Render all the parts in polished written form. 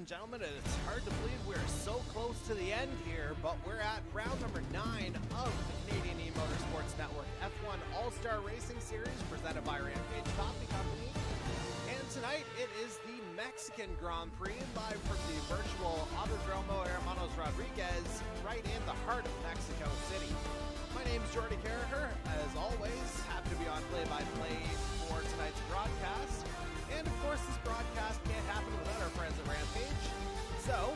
and gentlemen, it's hard to believe we're so close to the end here, but we're at round number 9 of the Canadian E-Motorsports Network F1 All-Star Racing Series presented by Rampage Coffee Company. And tonight it is the Mexican Grand Prix live from the virtual Autodromo Hermanos Rodriguez right in the heart of Mexico City. My name's Jordy Carracher. As always, happy to be on play-by-play for tonight's broadcast. And of course, this broadcast can't happen without our friends at Rampage. So,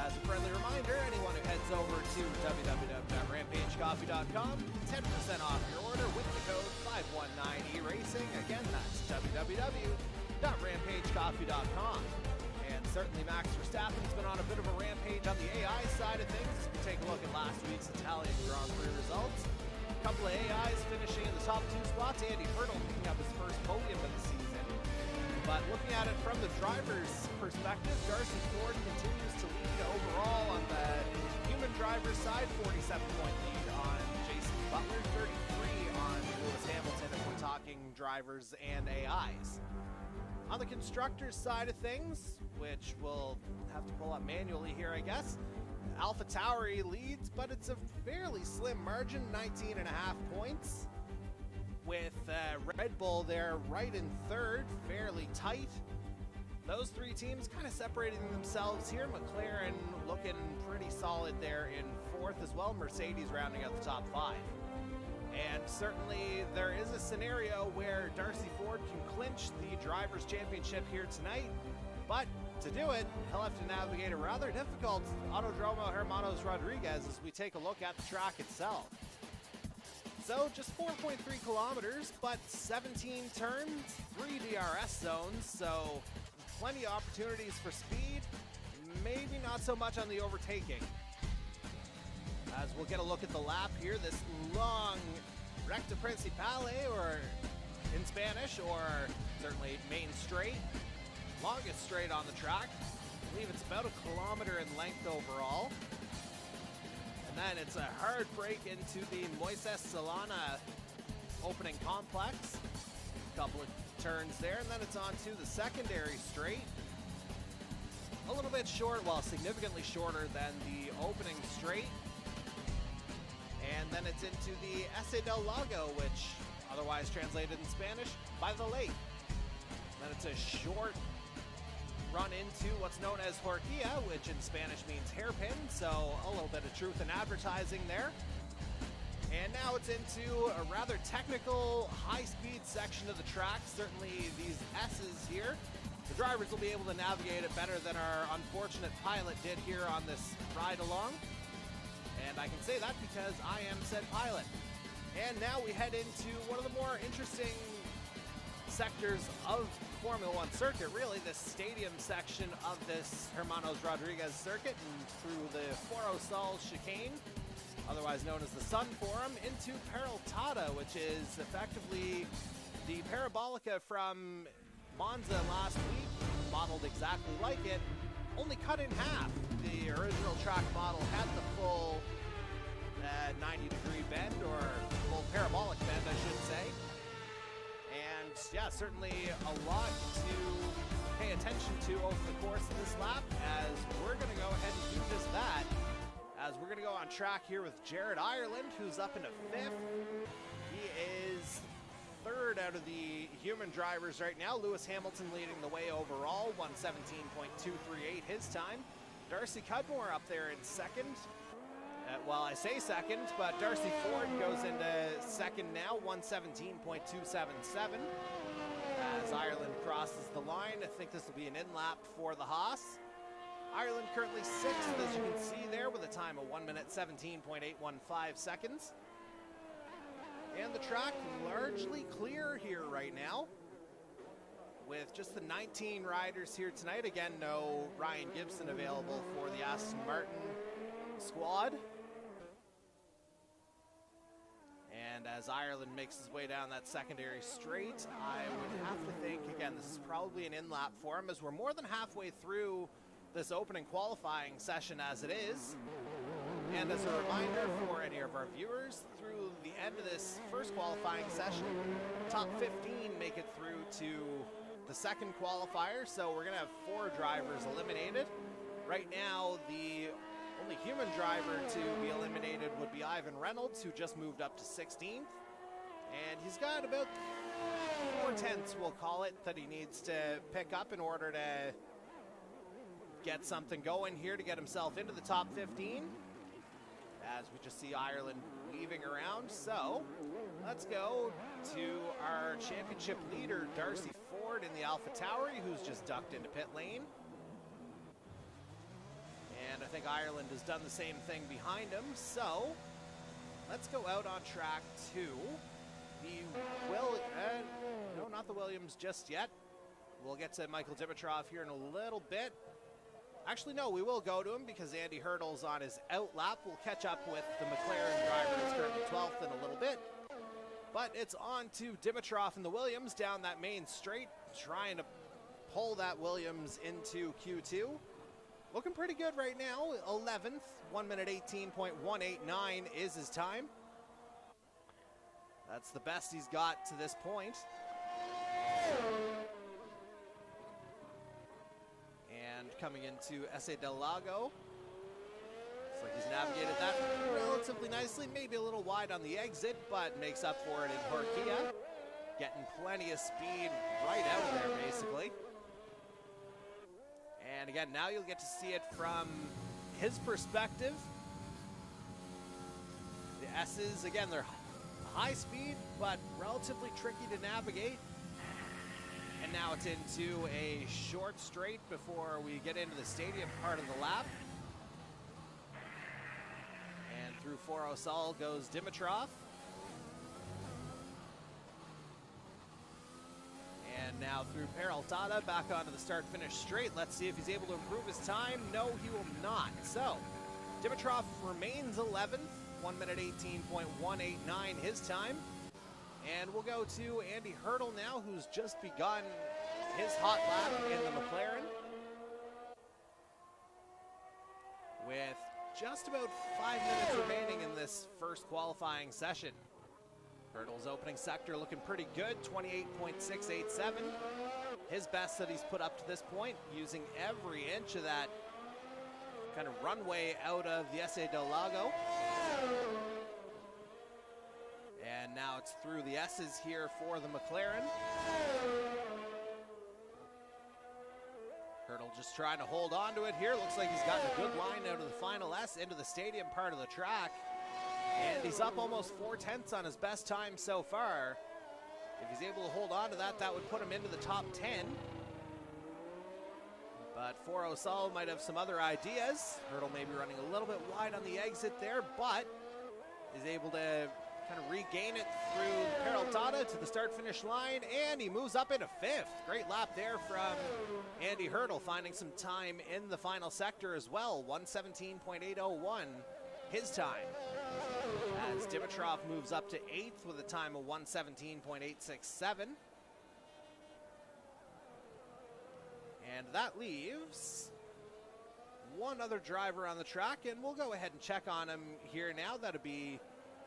as a friendly reminder, anyone who heads over to www.rampagecoffee.com, 10% off your order with the code 519E-RACING. Again, that's www.rampagecoffee.com. And certainly Max Verstappen's been on a bit of a rampage on the AI side of things. As we take a look at last week's Italian Grand Prix results. A couple of AIs finishing in the top 2 spots. Andy Hurdle picking up his first podium of the season. But looking at it from the driver's perspective, Darcy Ford continues to lead overall on the human driver's side, 47-point lead on Jason Butler, 33 on Lewis Hamilton if we're talking drivers and AIs. On the constructor's side of things, which we'll have to pull up manually here, I guess, AlphaTauri leads, but it's a fairly slim margin, 19.5 points. With Red Bull there right in third, fairly tight. Those three teams kind of separating themselves here. McLaren looking pretty solid there in fourth as well. Mercedes rounding out the top 5. And certainly there is a scenario where Darcy Ford can clinch the Drivers' Championship here tonight. But to do it, he'll have to navigate a rather difficult Autodromo Hermanos Rodriguez as we take a look at the track itself. So just 4.3 kilometers, but 17 turns, 3 DRS zones, so plenty of opportunities for speed, maybe not so much on the overtaking. As we'll get a look at the lap here, this long recta principale, or in Spanish, or certainly main straight, longest straight on the track. I believe it's about 1 kilometer in length overall. And then it's a hard break into the Moises Solana opening complex. A couple of turns there, and then it's on to the secondary straight. A little bit short, well, significantly shorter than the opening straight. And then it's into the Ese del Lago, which otherwise translated in Spanish, by the lake. And then it's a short run into what's known as horquilla, which in Spanish means hairpin, so a little bit of truth in advertising there. And now it's into a rather technical, high-speed section of the track. Certainly these S's here, the drivers will be able to navigate it better than our unfortunate pilot did here on this ride along. And I can say that because I am said pilot. And now we head into one of the more interesting sectors of Formula One circuit, really the stadium section of this Hermanos Rodriguez circuit, and through the Foro Sol chicane, otherwise known as the Sun Forum, into Peraltada, which is effectively the parabolica from Monza last week, modeled exactly like it, only cut in half. The original track model had the full 90-degree bend, or full parabolic bend, I should say. And yeah, certainly a lot to pay attention to over the course of this lap, as we're going to go ahead and do just that. As we're going to go on track here with Jared Ireland, who's up into 5th. He is 3rd out of the human drivers right now. Lewis Hamilton leading the way overall, 117.238 his time. Darcy Cudmore up there in 2nd. Well, I say 2nd, but Darcy Ford goes into 2nd now, 117.277. As Ireland crosses the line, I think this will be an in-lap for the Haas. Ireland currently 6th, as you can see there, with a time of 1 minute 17.815 seconds. And the track largely clear here right now, with just the 19 riders here tonight. Again, no Ryan Gibson available for the Aston Martin squad. And as Ireland makes his way down that secondary straight, I would have to think, again, this is probably an in-lap for him, as we're more than halfway through this opening qualifying session as it is. And as a reminder for any of our viewers, through the end of this first qualifying session, top 15 make it through to the second qualifier, so we're going to have 4 drivers eliminated. Right now, the only human driver to be eliminated would be Ivan Reynolds, who just moved up to 16th. And he's got about 4/10, we'll call it, that he needs to pick up in order to get something going here to get himself into the top 15. As we just see Ireland weaving around. So let's go to our championship leader, Darcy Ford, in the AlphaTauri, who's just ducked into pit lane. And I think Ireland has done the same thing behind him. So let's go out on track to no, not the Williams just yet. We'll get to Michael Dimitrov here in a little bit. Actually, no, we will go to him because Andy Hurdle's on his out lap. We'll catch up with the McLaren driver who's currently 12th in a little bit. But it's on to Dimitrov and the Williams down that main straight, trying to pull that Williams into Q2. Looking pretty good right now, 11th, 1 minute 18.189 is his time. That's the best he's got to this point. And coming into Esse del Lago, looks like he's navigated that relatively nicely, maybe a little wide on the exit, but makes up for it in Horquilla. Getting plenty of speed right out of there, basically. And again, now you'll get to see it from his perspective. The S's, again, they're high speed, but relatively tricky to navigate. And now it's into a short straight before we get into the stadium part of the lap. And through Forosal goes Dimitrov. And now through Peraltada, back onto the start-finish straight. Let's see if he's able to improve his time. No, he will not. So, Dimitrov remains 11th, 1 minute 18.189 his time. And we'll go to Andy Hurdle now, who's just begun his hot lap in the McLaren. With just about 5 minutes remaining in this first qualifying session. Hurdle's opening sector looking pretty good, 28.687. His best that he's put up to this point, using every inch of that kind of runway out of the Esse del Lago. And now it's through the S's here for the McLaren. Hurdle just trying to hold on to it here. Looks like he's gotten a good line out of the final S into the stadium part of the track. And he's up almost 4/10 on his best time so far. If he's able to hold on to that, that would put him into the top 10. But Forosal might have some other ideas. Hurdle may be running a little bit wide on the exit there, but is able to kind of regain it through Peraltada to the start-finish line, and he moves up into 5th. Great lap there from Andy Hurdle, finding some time in the final sector as well. 117.801 his time. As Dimitrov moves up to 8th with a time of 117.867. And that leaves one other driver on the track, and we'll go ahead and check on him here now. That'll be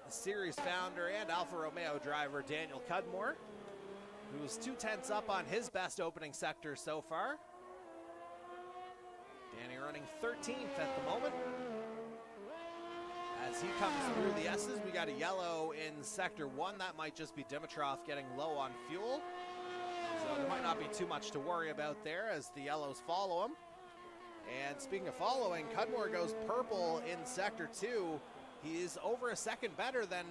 the series founder and Alfa Romeo driver Daniel Cudmore, who's 2/10 up on his best opening sector so far. Danny running 13th at the moment. As he comes through the S's, we got a yellow in sector 1. That might just be Dimitrov getting low on fuel. So there might not be too much to worry about there as the yellows follow him. And speaking of following, Cudmore goes purple in sector 2. He is over a second better than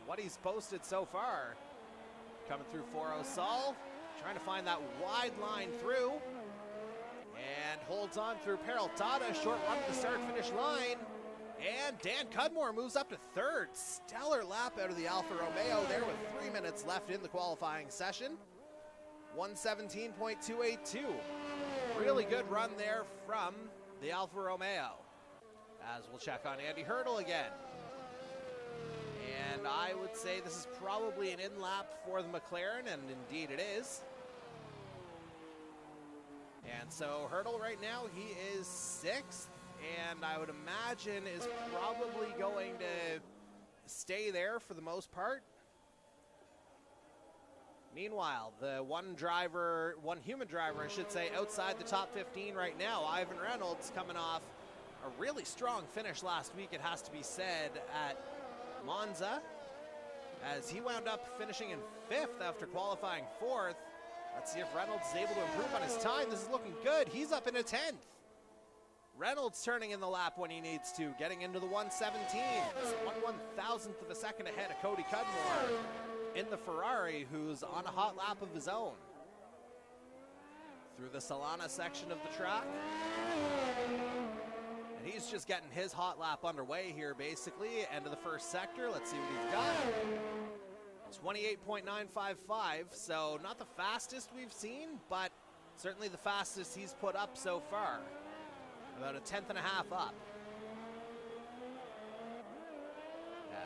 what he's posted so far. Coming through Forosal, trying to find that wide line through. And holds on through Peraltada, short run to the start-finish line. And Dan Cudmore moves up to 3rd. Stellar lap out of the Alfa Romeo there with 3 minutes left in the qualifying session. 117.282. Really good run there from the Alfa Romeo. As we'll check on Andy Hurdle again. And I would say this is probably an in-lap for the McLaren, and indeed it is. And so Hurdle right now, he is 6th, and I would imagine is probably going to stay there for the most part. Meanwhile, the one human driver, I should say, outside the top 15 right now, Ivan Reynolds, coming off a really strong finish last week, it has to be said, at Monza, as he wound up finishing in 5th after qualifying 4th. Let's see if Reynolds is able to improve on his time. This is looking good. He's up in a 10th. Reynolds turning in the lap when he needs to, getting into the 117. It's 1/1000th of a second ahead of Cody Cudmore in the Ferrari, who's on a hot lap of his own. Through the Solana section of the track. And he's just getting his hot lap underway here, basically. End of the first sector. Let's see what he's got. 28.955, so not the fastest we've seen, but certainly the fastest he's put up so far. About a 1/10 and a half up.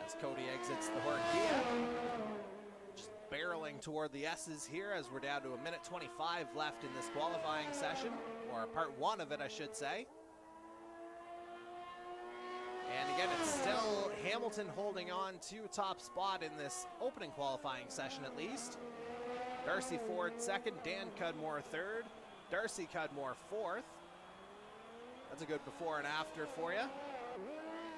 As Cody exits the Horquilla. Just barreling toward the S's here as we're down to 1:25 left in this qualifying session, or part 1 of it, I should say. And again, it's still Hamilton holding on to top spot in this opening qualifying session at least. Darcy Ford 2nd, Dan Cudmore 3rd, Darcy Cudmore 4th. That's a good before and after for you.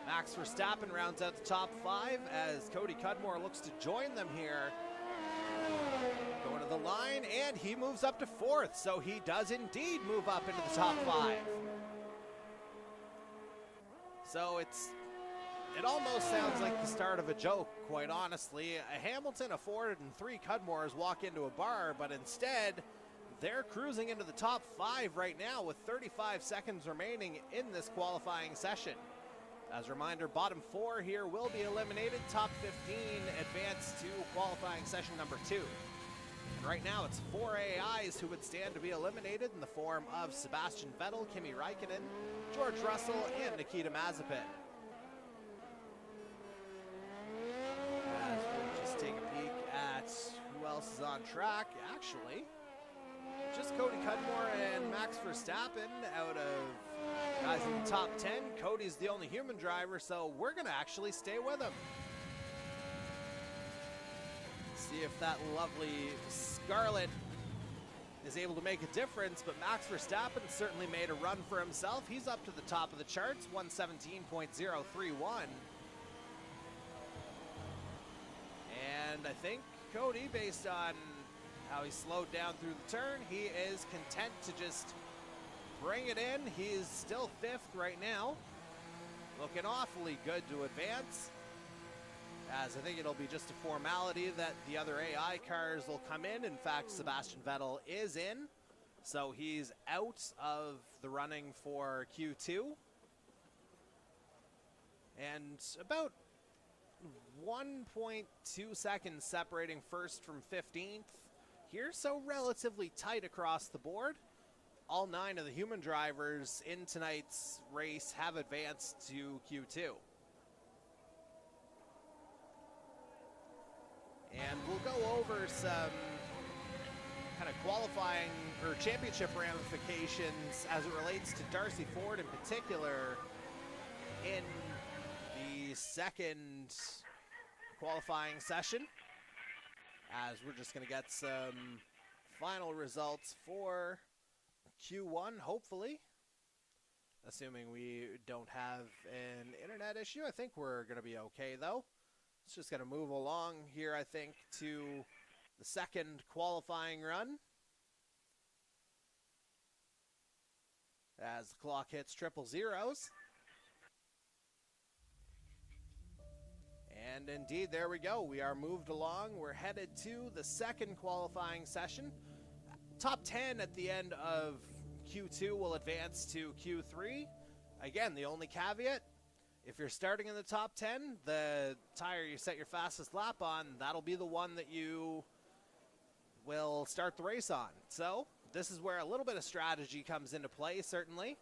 Max Verstappen rounds out the top 5 as Cody Cudmore looks to join them here. Going to the line, and he moves up to 4th, so he does indeed move up into the top 5. So it almost sounds like the start of a joke, quite honestly. A Hamilton, a Ford, and 3 Cudmores walk into a bar, but instead, they're cruising into the top 5 right now with 35 seconds remaining in this qualifying session. As a reminder, bottom 4 here will be eliminated. Top 15 advance to qualifying session number 2. And right now it's 4 AIs who would stand to be eliminated in the form of Sebastian Vettel, Kimi Räikkönen, George Russell, and Nikita Mazepin. As we'll just take a peek at who else is on track. Actually, just Cody Cudmore and Max Verstappen out of guys in the top 10. Cody's the only human driver, so we're going to actually stay with him. See if that lovely Scarlet is able to make a difference, but Max Verstappen certainly made a run for himself. He's up to the top of the charts, 117.031. And I think Cody, based on how he slowed down through the turn, he is content to just bring it in. He's still 5th right now. Looking awfully good to advance. As I think it'll be just a formality that the other AI cars will come in. In fact, Sebastian Vettel is in, so he's out of the running for Q2. And about 1.2 seconds separating 1st from 15th here, so relatively tight across the board. All 9 of the human drivers in tonight's race have advanced to Q2. And we'll go over some kind of qualifying or championship ramifications as it relates to Darcy Ford in particular in the 2nd qualifying session, as we're just going to get some final results for Q1, hopefully. Assuming we don't have an internet issue. I think we're going to be okay, though. It's just going to move along here, I think, to the 2nd qualifying run. As the clock hits triple zeros. And indeed, there we go. We are moved along. We're headed to the 2nd qualifying session. Top 10 at the end of Q2 will advance to Q3. Again, the only caveat, if you're starting in the top 10, the tire you set your fastest lap on, that'll be the one that you will start the race on. So this is where a little bit of strategy comes into play, certainly.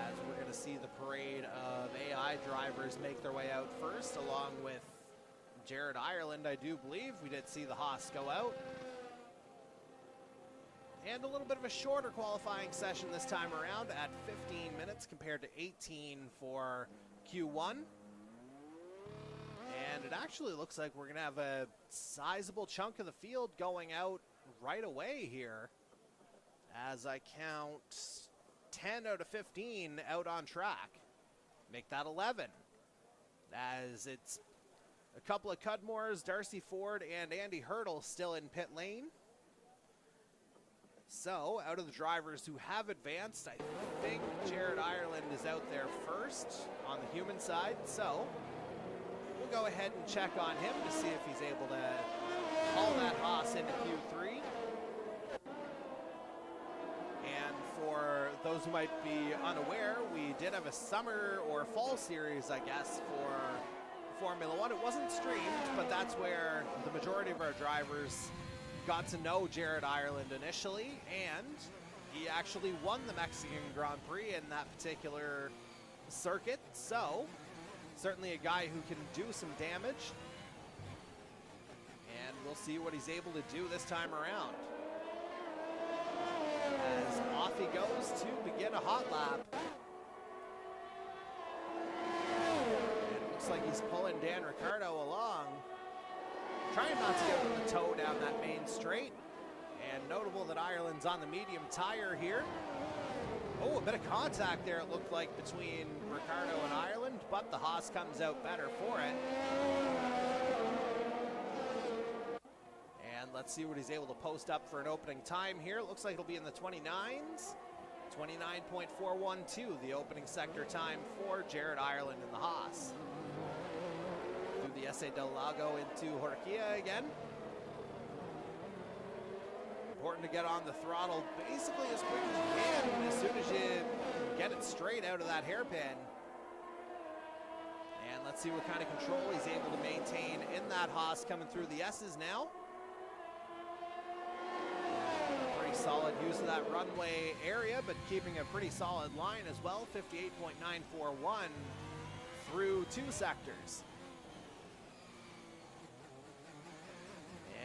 As we're going to see the parade of AI drivers make their way out first, along with Jared Ireland, I do believe. We did see the Haas go out. And a little bit of a shorter qualifying session this time around at 15 minutes compared to 18 for Q1. And And it actually looks like we're going to have a sizable chunk of the field going out right away here, as I count 10 out of 15 out on track. Make that 11, as it's a couple of Cudmores, Darcy Ford and Andy Hurdle still in pit lane. So, out of the drivers who have advanced, I think Jared Ireland is out there first on the human side. So, we'll go ahead and check on him to see if he's able to haul that Haas into Q3. And for those who might be unaware, we did have a summer or fall series, I guess, for Formula One. It wasn't streamed, but that's where the majority of our drivers got to know Jared Ireland initially, and he actually won the Mexican Grand Prix in that particular circuit. So, certainly a guy who can do some damage, and we'll see what he's able to do this time around. As off he goes to begin a hot lap. And it looks like he's pulling Dan Ricciardo along, trying not to give him the toe down that main straight. And notable that Ireland's on the medium tire here. Oh, a bit of contact there, it looked like, between Ricciardo and Ireland, but the Haas comes out better for it. And let's see what he's able to post up for an opening time here. It looks like it'll be in the 29s. 29.412, the opening sector time for Jared Ireland in the Haas. Through the Ese del Lago into Horquilla again. Important to get on the throttle basically as quick as you can, as soon as you get it straight out of that hairpin. And let's see what kind of control he's able to maintain in that Haas coming through the S's now. Pretty solid use of that runway area, but keeping a pretty solid line as well. 58.941 through 2 sectors.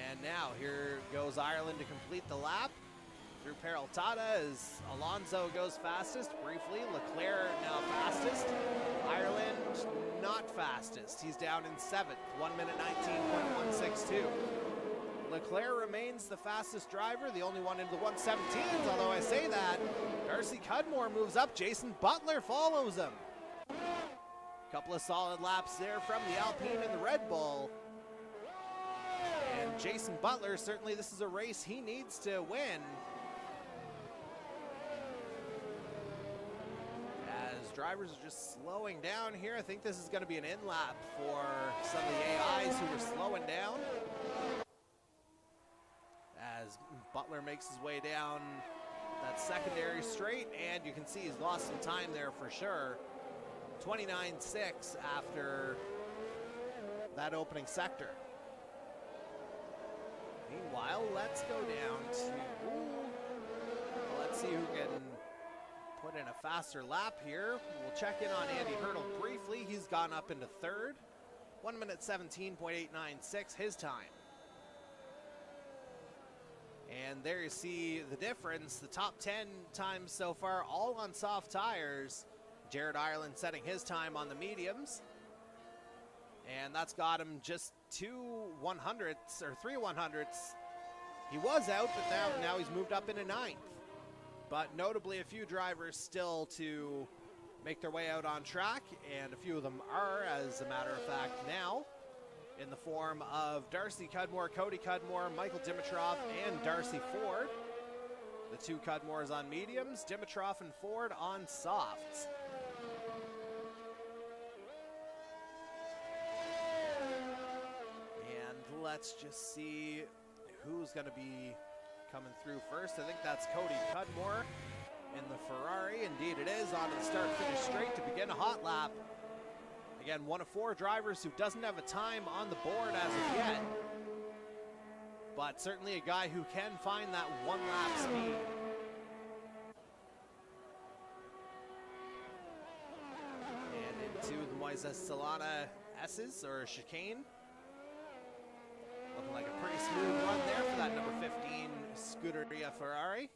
And now here goes Ireland to complete the lap through Peraltada as Alonso goes fastest. Briefly, Leclerc now fastest. Ireland not fastest. He's down in 7th, 1 minute 19.162. Leclerc remains the fastest driver, the only one into the 117s, although I say that. Darcy Cudmore moves up, Jason Butler follows him. Couple of solid laps there from the Alpine and the Red Bull. And Jason Butler, certainly this is a race he needs to win, as drivers are just slowing down here. I think this is going to be an in-lap for some of the AIs who are slowing down. As Butler makes his way down that secondary straight, and you can see he's lost some time there for sure. 29.6 after that opening sector. Meanwhile, let's go down to, let's see who can put in a faster lap here. We'll check in on Andy Hurdle briefly. He's gone up into 3rd. 1 minute 17.896 his time. And there you see the difference. The top 10 times so far, all on soft tires. Jared Ireland setting his time on the mediums. And that's got him just 2 100ths, or 3 100ths. He was out, but now he's moved up into 9th. But notably, a few drivers still to make their way out on track, and a few of them are, as a matter of fact, now, in the form of Darcy Cudmore, Cody Cudmore, Michael Dimitrov, and Darcy Ford. The 2 Cudmores on mediums, Dimitrov and Ford on softs. And let's just see who's going to be coming through first. I think that's Cody Cudmore in the Ferrari. Indeed it is, on to the start-finish straight to begin a hot lap. Again, one of 4 drivers who doesn't have a time on the board as of yet, but certainly a guy who can find that 1 lap speed. And into the Moises Solana S's, or chicane. Looking like a pretty smooth run there for that number 15 Scuderia Ferrari.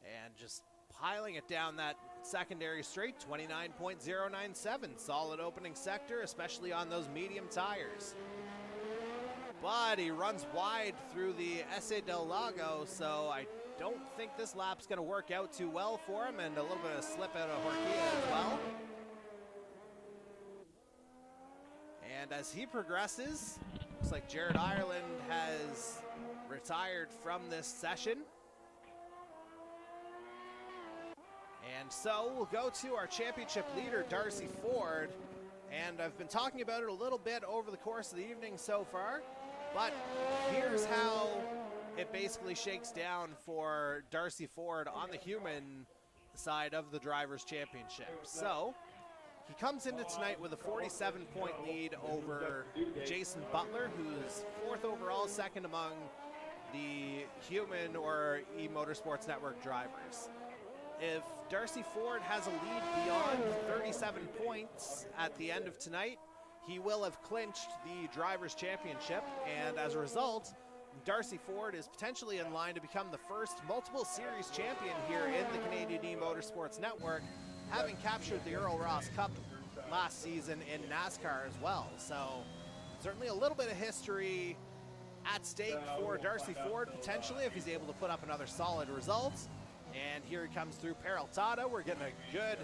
And just piling it down that secondary straight, 29.097. Solid opening sector, especially on those medium tires. But he runs wide through the Esse del Lago, so I don't think this lap's going to work out too well for him, and a little bit of slip out of Horquilla as well. And as he progresses, looks like Jared Ireland has retired from this session. And so we'll go to our championship leader, Darcy Ford. And I've been talking about it a little bit over the course of the evening so far. But here's how it basically shakes down for Darcy Ford on the human side of the Drivers' Championship. So he comes into tonight with a 47-point lead over Jason Butler, who's 4th overall, second among the human or E-Motorsports Network drivers. If Darcy Ford has a lead beyond 37 points at the end of tonight, he will have clinched the Drivers' Championship, and as a result, Darcy Ford is potentially in line to become the first multiple series champion here in the Canadian E-Motorsports Network, having captured the Earl Ross Cup last season in NASCAR as well. So certainly a little bit of history at stake for Darcy Ford, potentially, if he's able to put up another solid result. And here he comes through Peraltada. We're getting a good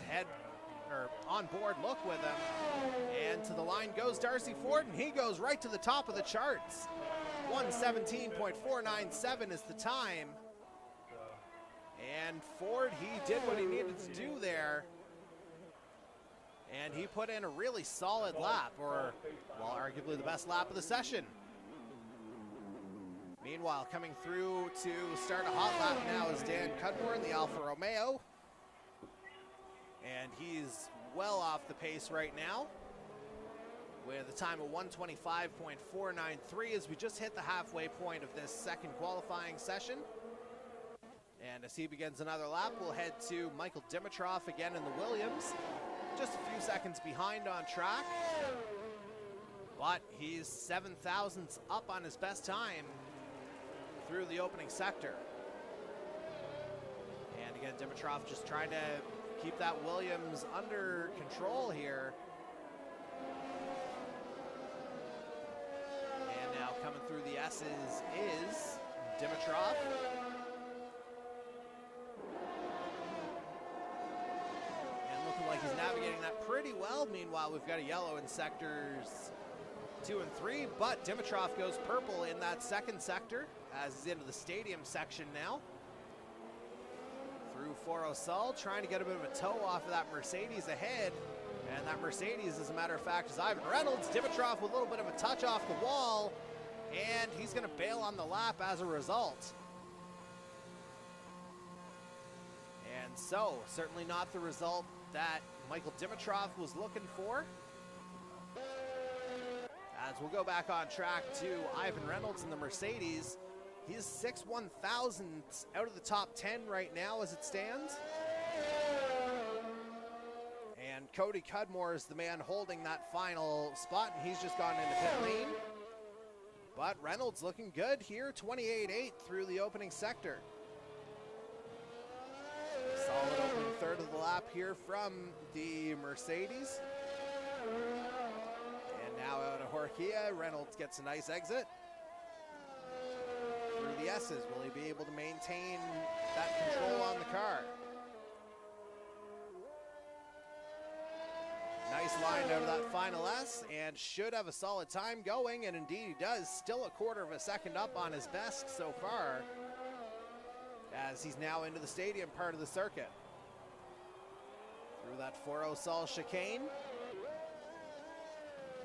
on-board look with him. And to the line goes Darcy Ford, and he goes right to the top of the charts. 1:17.497 is the time. And Ford, he did what he needed to do there. And he put in a really solid lap, or, well, arguably the best lap of the session. Meanwhile, coming through to start a hot lap now is Dan Cudmore in the Alfa Romeo. And he's well off the pace right now with a time of 1:25.493 as we just hit the halfway point of this second qualifying session. And as he begins another lap, we'll head to Michael Dimitrov again in the Williams. Just a few seconds behind on track, but he's 7 thousandths up on his best time through the opening sector. And again, Dimitrov just trying to keep that Williams under control here. And now coming through the S's is Dimitrov. And looking like he's navigating that pretty well. Meanwhile, we've got a yellow in sectors 2 and 3, but Dimitrov goes purple in that second sector as he's into the stadium section now. Through Forosol, trying to get a bit of a toe off of that Mercedes ahead. And that Mercedes, as a matter of fact, is Ivan Reynolds. Dimitrov with a little bit of a touch off the wall, and he's going to bail on the lap as a result. And so, certainly not the result that Michael Dimitrov was looking for. As we'll go back on track to Ivan Reynolds in the Mercedes. He's 6 1,000ths out of the top 10 right now as it stands. And Cody Cudmore is the man holding that final spot, and he's just gone into pit lane. But Reynolds looking good here, 28.8 through the opening sector. Solid opening third of the lap here from the Mercedes. And now out of Horquilla, Reynolds gets a nice exit. Through the S's, will he be able to maintain that control on the car? Nice line out of that final S, and should have a solid time going, and indeed he does. Still a quarter of a second up on his best so far, as he's now into the stadium part of the circuit. Through that Forosol chicane.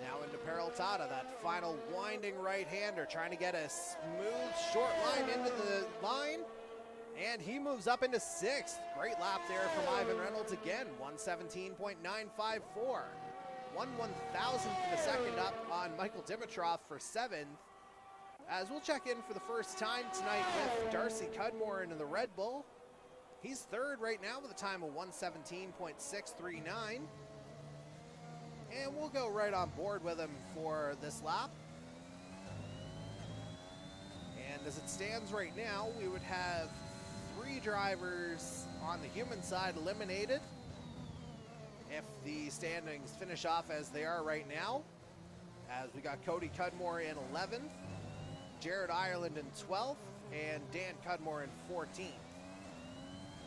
Now into Peraltada, that final winding right-hander, trying to get a smooth, short line into the line. And he moves up into 6th. Great lap there from Ivan Reynolds again, 1:17.954. 1/1000th of a second up on Michael Dimitrov for 7th. As we'll check in for the first time tonight with Darcy Cudmore into the Red Bull. He's 3rd right now with a time of 1:17.639. And we'll go right on board with him for this lap. And as it stands right now, we would have 3 3 drivers on the human side eliminated if the standings finish off as they are right now, as we got Cody Cudmore in 11th, Jared Ireland in 12th, and Dan Cutmore in 14th.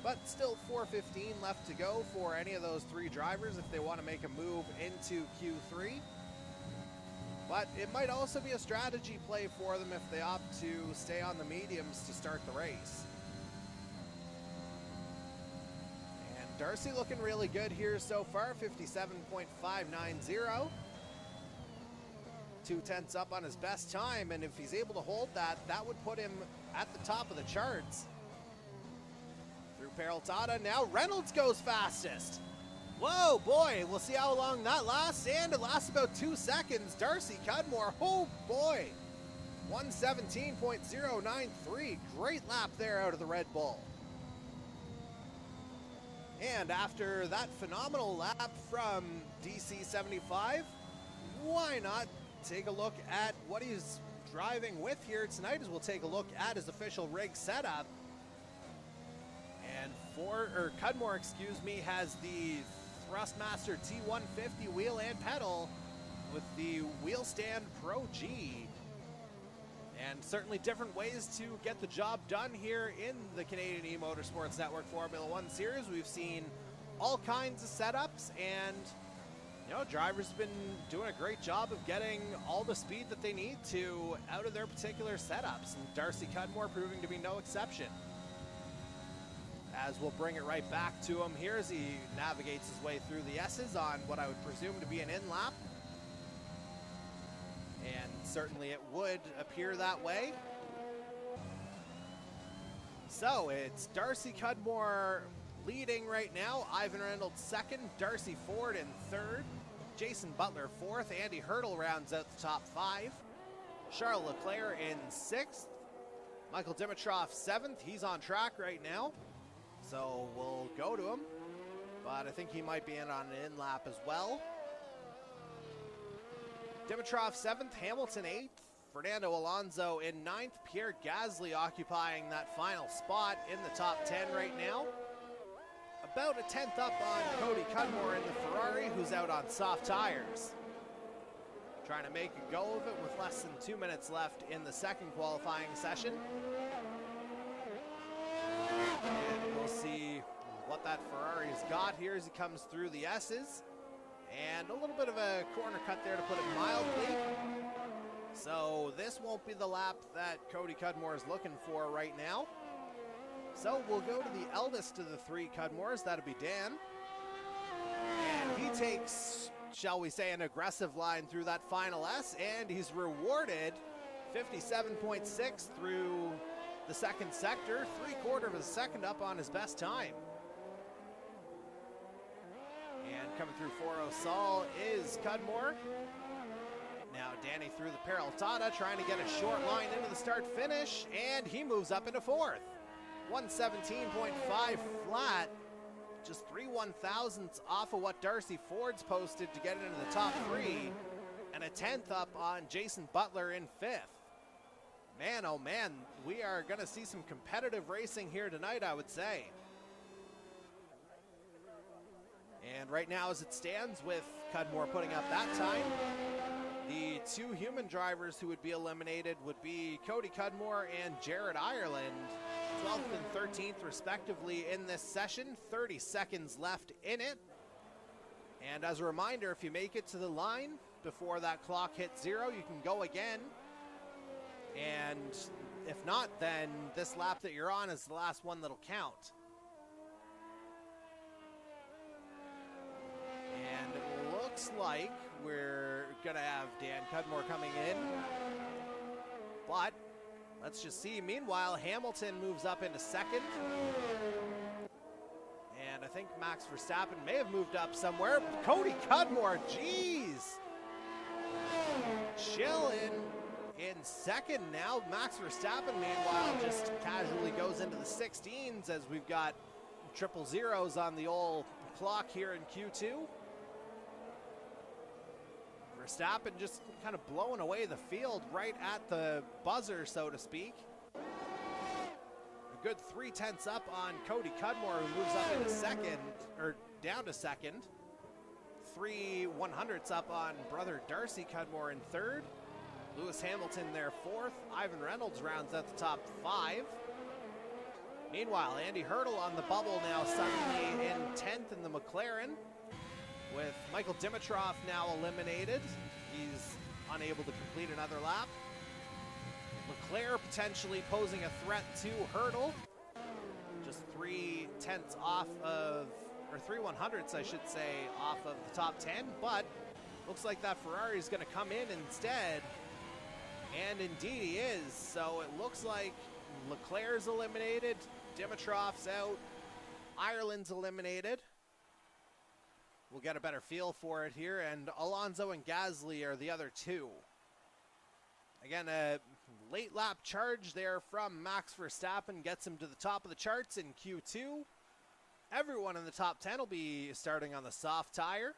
But still 4:15 left to go for any of those 3 drivers if they want to make a move into Q3. But it might also be a strategy play for them if they opt to stay on the mediums to start the race. And Darcy looking really good here so far, 57.590. 2/10 up on his best time, and if he's able to hold that, that would put him at the top of the charts. Through Peraltada, now Reynolds goes fastest. Whoa, boy, we'll see how long that lasts, and it lasts about 2 seconds. Darcy Cudmore, oh boy, 117.093, great lap there out of the Red Bull. And after that phenomenal lap from DC75, why not take a look at what he's driving with here tonight, as we'll take a look at his official rig setup. And Cudmore, excuse me, has the Thrustmaster T150 wheel and pedal with the Wheel Stand Pro G. And certainly different ways to get the job done here in the Canadian E-Motorsports Network Formula One Series. We've seen all kinds of setups, and you know, drivers have been doing a great job of getting all the speed that they need to out of their particular setups, and Darcy Cudmore proving to be no exception. As we'll bring it right back to him here as he navigates his way through the S's on what I would presume to be an in-lap. And certainly it would appear that way. So it's Darcy Cudmore leading right now, Ivan Reynolds second, Darcy Ford in third, Jason Butler fourth, Andy Hurdle rounds out the top 5, Charles Leclerc in 6th, Michael Dimitrov 7th, he's on track right now, so we'll go to him, but I think he might be in on an in-lap as well. Dimitrov 7th, Hamilton 8th, Fernando Alonso in 9th, Pierre Gasly occupying that final spot in the top 10 right now. About a 10th up on Cody Cudmore in the Ferrari, who's out on soft tires. Trying to make a go of it with less than 2 minutes left in the second qualifying session. And we'll see what that Ferrari's got here as he comes through the S's. And a little bit of a corner cut there to put it mildly. So this won't be the lap that Cody Cudmore is looking for right now. So we'll go to the eldest of the 3 Cudmores, that'll be Dan. And he takes, shall we say, an aggressive line through that final S, and he's rewarded 57.6 through the second sector, 3/4 of a second up on his best time. And coming through Foro Sol is Cudmore. Now Danny through the Peraltada, trying to get a short line into the start finish, and he moves up into 4th. 117.5 flat, just 3 1/1000ths off of what Darcy Ford's posted to get it into the top 3, and a 10th up on Jason Butler in 5th. Man, oh man, we are going to see some competitive racing here tonight, I would say. And right now as it stands, with Cudmore putting up that time, the 2 human drivers who would be eliminated would be Cody Cudmore and Jared Ireland, 12th and 13th respectively in this session, 30 seconds left in it. And as a reminder, if you make it to the line before that clock hits 0, you can go again. And if not, then this lap that you're on is the last one that'll count. And it looks like we're gonna have Dan Cudmore coming in, but let's just see. Meanwhile, Hamilton moves up into 2nd. And I think Max Verstappen may have moved up somewhere. Cody Cudmore, geez. Chilling in 2nd now. Max Verstappen, meanwhile, just casually goes into the 16s as we've got 000s on the old clock here in Q2. Verstappen just kind of blowing away the field right at the buzzer, so to speak. A good 3/10 up on Cody Cudmore, who moves up into second, or down to second. 3/100ths up on brother Darcy Cudmore in third. Lewis Hamilton there fourth. Ivan Reynolds rounds out the top 5. Meanwhile, Andy Hurdle on the bubble now suddenly in 10th in the McLaren, with Michael Dimitrov now eliminated. He's unable to complete another lap. Leclerc potentially posing a threat to Hurdle. Just 3/10 off of, or 3/100ths I should say, off of the top 10, but looks like that Ferrari is going to come in instead. And indeed he is. So it looks like Leclerc's eliminated, Dimitrov's out, Ireland's eliminated. We'll get a better feel for it here, and Alonso and Gasly are the other two. Again, a late lap charge there from Max Verstappen gets him to the top of the charts in Q2. Everyone in the top 10 will be starting on the soft tire.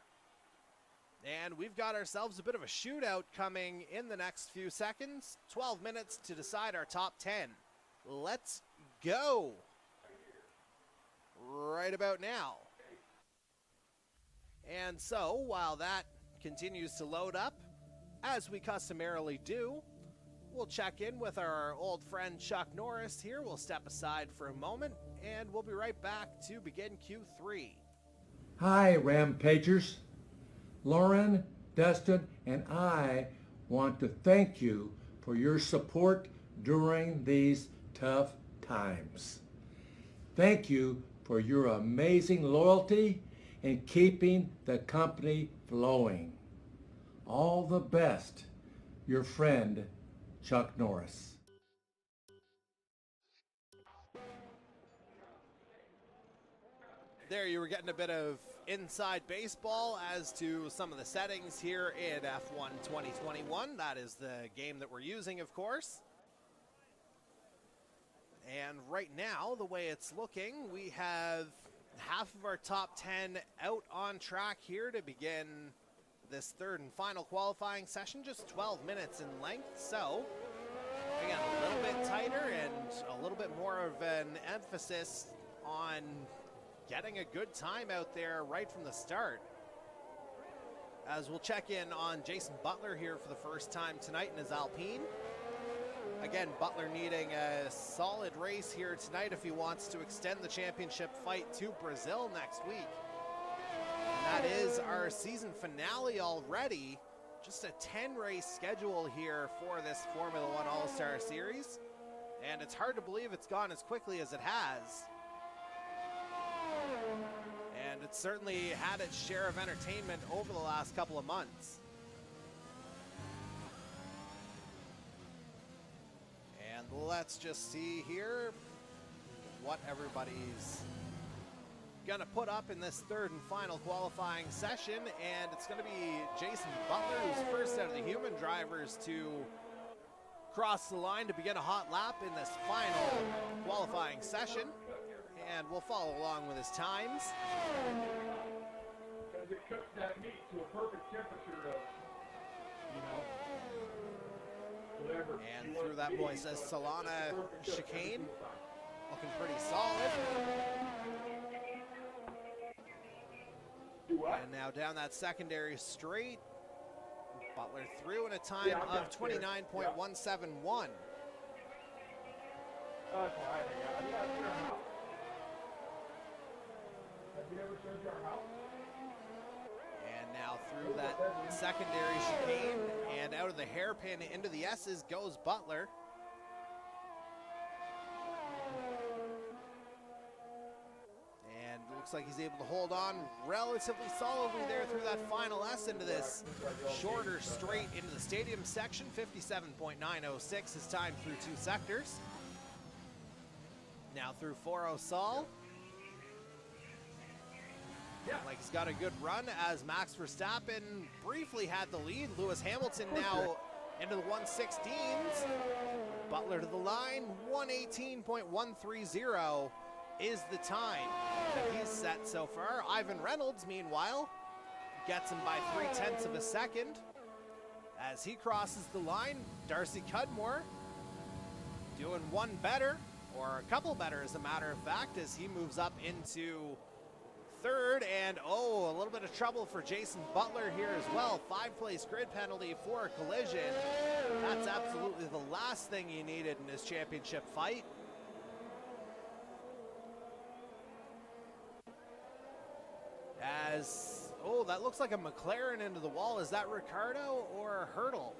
And we've got ourselves a bit of a shootout coming in the next few seconds. 12 minutes to decide our top 10. Let's go. Right about now. And so, while that continues to load up, as we customarily do, we'll check in with our old friend Chuck Norris here. We'll step aside for a moment, and we'll be right back to begin Q3. Hi, Rampagers. Lauren, Dustin, and I want to thank you for your support during these tough times. Thank you for your amazing loyalty and keeping the company flowing. All the best, your friend, Chuck Norris. There you were getting a bit of inside baseball as to some of the settings here in F1 2021. That is the game that we're using, of course. And right now, the way it's looking, we have half of our top 10 out on track here to begin this third and final qualifying session, just 12 minutes in length. So, again, a little bit tighter and a little bit more of an emphasis on getting a good time out there right from the start. As we'll check in on Jason Butler here for the first time tonight in his Alpine. Again, Butler needing a solid race here tonight if he wants to extend the championship fight to Brazil next week. And that is our season finale already. Just a 10-race schedule here for this Formula One All-Star Series. And it's hard to believe it's gone as quickly as it has. And it's certainly had its share of entertainment over the last couple of months. And let's just see here what everybody's gonna put up in this third and final qualifying session. And it's gonna be Jason Butler, who's first out of the human drivers to cross the line to begin a hot lap in this final qualifying session. And we'll follow along with his times. Because it cooks that meat to a perfect temperature of, whatever. And through that Moises Solana chicane, looking pretty solid. And now down that secondary straight, Butler through in a time of 29.171. And now through that secondary chicane and out of the hairpin into the S's goes Butler. And looks like he's able to hold on relatively solidly there through that final S into this shorter straight into the stadium section. 57.906 his time through two sectors. Now through 4 Sol. Like he's got a good run as Max Verstappen briefly had the lead. Lewis Hamilton now into the 116s. Butler to the line, 118.130 is the time that he's set so far. Ivan Reynolds, meanwhile, gets him by 0.3 of a second. As he crosses the line, Darcy Cudmore doing one better. or a couple better as a matter of fact, as he moves up into third. And a little bit of trouble for Jason Butler here as well. 5-place grid penalty for a collision. That's absolutely the last thing he needed in his championship fight. As, that looks like a McLaren into the wall. Is that Ricardo or Hurdle?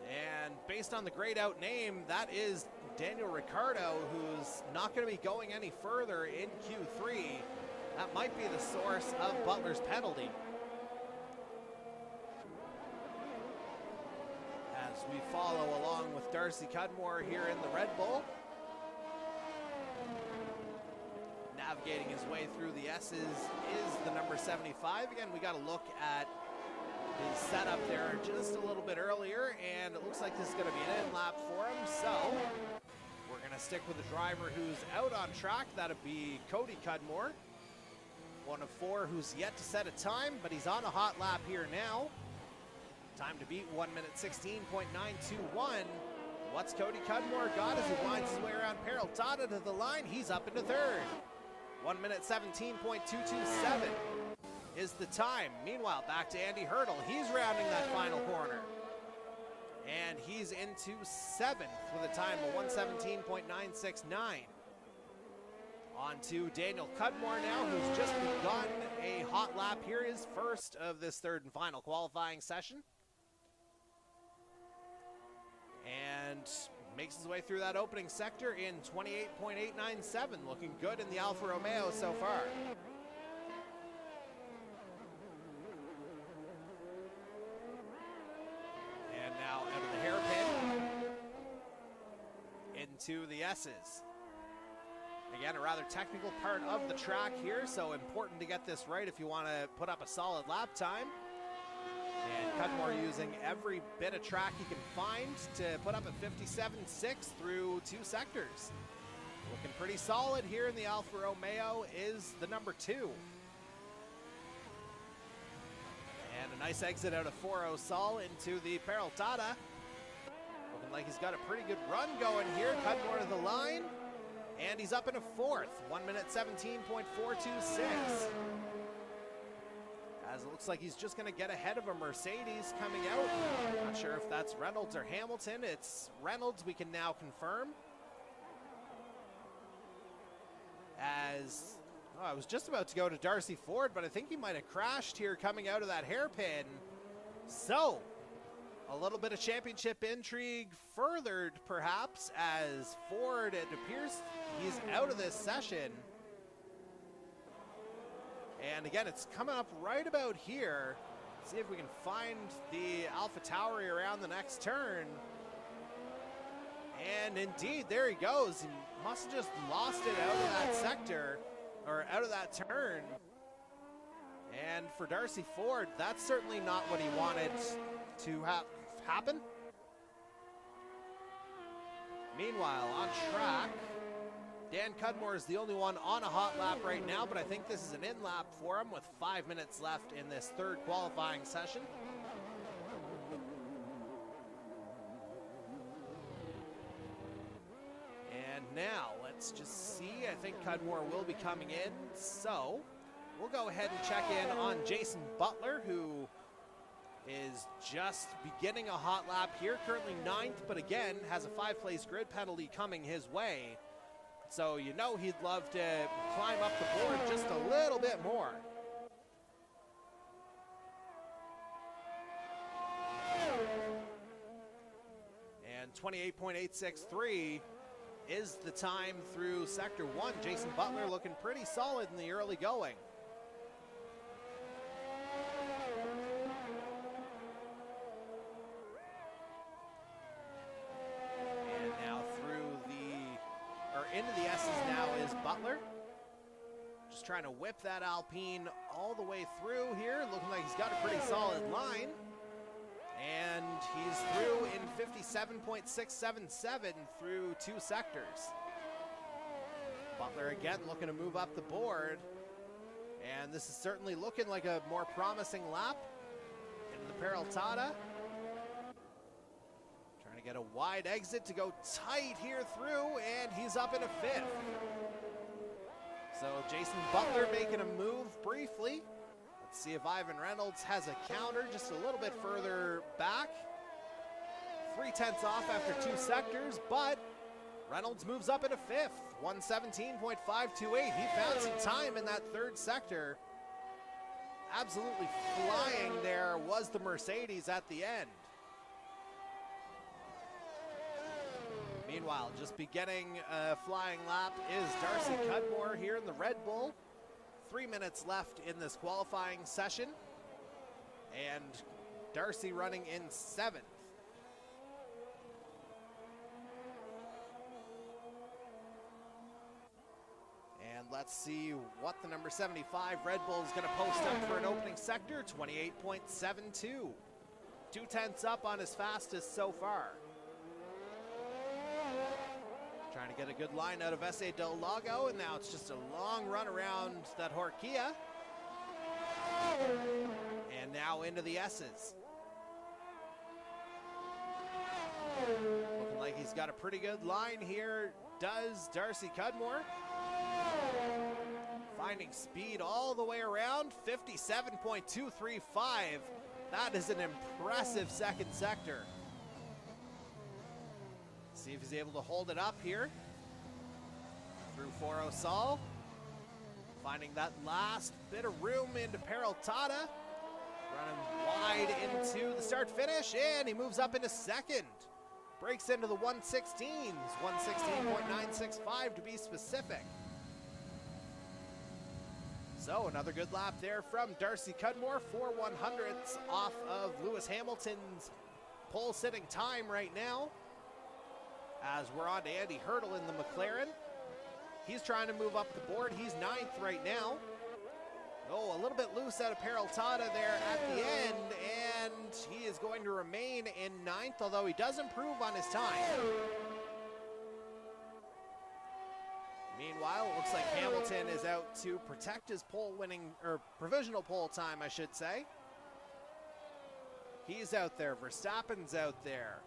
And based on the grayed out name, that is Daniel Ricciardo, who's not going to be going any further in Q3. That might be the source of Butler's penalty. As we follow along with Darcy Cudmore here in the Red Bull. Navigating his way through the S's is the number 75. Again, we got to look at his setup there just a little bit earlier, and it looks like this is going to be an in-lap for him. So we're going to stick with the driver who's out on track. That'll be Cody Cudmore, one of 4 who's yet to set a time, but he's on a hot lap here now. Time to beat 1 minute 16.921. What's Cody Cudmore got as he winds his way around Peraltada to the line? He's up into third. 1 minute 17.227 is the time. Meanwhile, back to Andy Hurdle. He's rounding that final corner. And he's into 7th with a time of 117.969. On to Daniel Cutmore now, who's just begun a hot lap here, his first of this third and final qualifying session. And makes his way through that opening sector in 28.897, looking good in the Alfa Romeo so far. And now out of the hairpin into the S's. Again, a rather technical part of the track here, so important to get this right if you want to put up a solid lap time. And Cutmore using every bit of track he can find to put up a 57.6 through 2 sectors. Looking pretty solid here in the Alfa Romeo is the number 2. And a nice exit out of 4-0 Sol into the Peraltada. Looking like he's got a pretty good run going here. Cutmore to the line. And he's up in a 4th. 1 minute 17.426. As it looks like he's just going to get ahead of a Mercedes coming out. Not sure if that's Reynolds or Hamilton. It's Reynolds, we can now confirm. As I was just about to go to Darcy Ford, but I think he might have crashed here coming out of that hairpin. So, a little bit of championship intrigue furthered perhaps as Ford, it appears he's out of this session. And again, it's coming up right about here. Let's see if we can find the AlphaTauri around the next turn. And indeed, there he goes. He must have just lost it out of that sector, or out of that turn. And for Darcy Ford, that's certainly not what he wanted to happen. Meanwhile, on track, Dan Cudmore is the only one on a hot lap right now, but I think this is an in lap for him with 5 minutes left in this third qualifying session. And now, let's just see. I think Cudmore will be coming in, so we'll go ahead and check in on Jason Butler, who is just beginning a hot lap here, currently 9th, but again, has a 5-place grid penalty coming his way. So you know he'd love to climb up the board just a little bit more. And 28.863 is the time through Sector 1. Jason Butler looking pretty solid in the early going. Into the S's now is Butler. Just trying to whip that Alpine all the way through here. Looking like he's got a pretty solid line. And he's through in 57.677 through 2 sectors. Butler again looking to move up the board. And this is certainly looking like a more promising lap into the Peraltada. Trying to get a wide exit to go tight here through, and he's up in a 5th. So Jason Butler making a move briefly. Let's see if Ivan Reynolds has a counter just a little bit further back. 3/10 off after 2 sectors, but Reynolds moves up in a 5th, 117.528. He found some time in that 3rd sector. Absolutely flying there was the Mercedes at the end. Meanwhile, just beginning a flying lap is Darcy Cudmore here in the Red Bull. 3 minutes left in this qualifying session, and Darcy running in 7th. And let's see what the number 75 Red Bull is going to post up for an opening sector, 28.72. 2/10 up on his fastest so far. Trying to get a good line out of S.A. Del Lago, and now it's just a long run around that Horquilla. And now into the S's. Looking like he's got a pretty good line here, does Darcy Cudmore. Finding speed all the way around, 57.235. That is an impressive 2nd sector. See if he's able to hold it up here. Through Foro Sol. Finding that last bit of room into Peraltada. Running wide into the start finish, and he moves up into 2nd. Breaks into the 116s, 116.965 to be specific. So another good lap there from Darcy Cudmore, 4 100ths off of Lewis Hamilton's pole sitting time right now. As we're on to Andy Hurdle in the McLaren. He's trying to move up the board. He's 9th right now. Oh, a little bit loose out of Peraltada there at the end, and he is going to remain in 9th, although he does improve on his time. Meanwhile, it looks like Hamilton is out to protect his pole winning, or provisional pole time, I should say. He's out there. Verstappen's out there.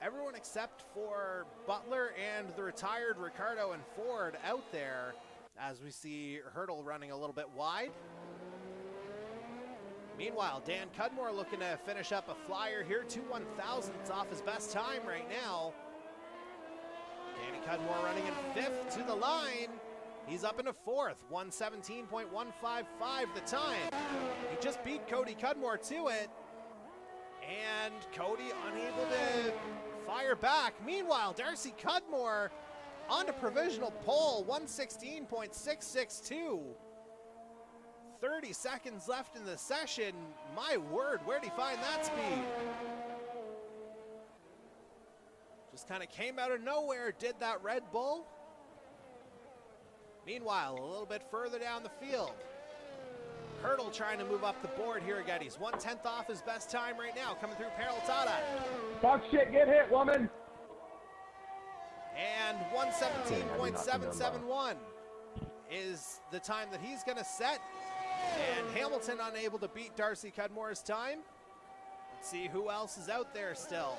Everyone except for Butler and the retired Ricardo and Ford out there, as we see Hurdle running a little bit wide. Meanwhile, Dan Cudmore looking to finish up a flyer here, 2 1/1000ths off his best time right now. Danny Cudmore running in 5th to the line. He's up into 4th, 117.155 the time. He just beat Cody Cudmore to it, and Cody unable to fire back. Meanwhile, Darcy Cudmore on to provisional pole, 116.662. 30 seconds left in the session. My word, where'd he find that speed? Just kind of came out of nowhere, did that Red Bull. Meanwhile, a little bit further down the field, Hurdle trying to move up the board here again. He's 1/10 off his best time right now, coming through Peraltada. Fuck shit, get hit, woman. And 117.771 is the time that he's going to set. And Hamilton unable to beat Darcy Cudmore's time. Let's see who else is out there still.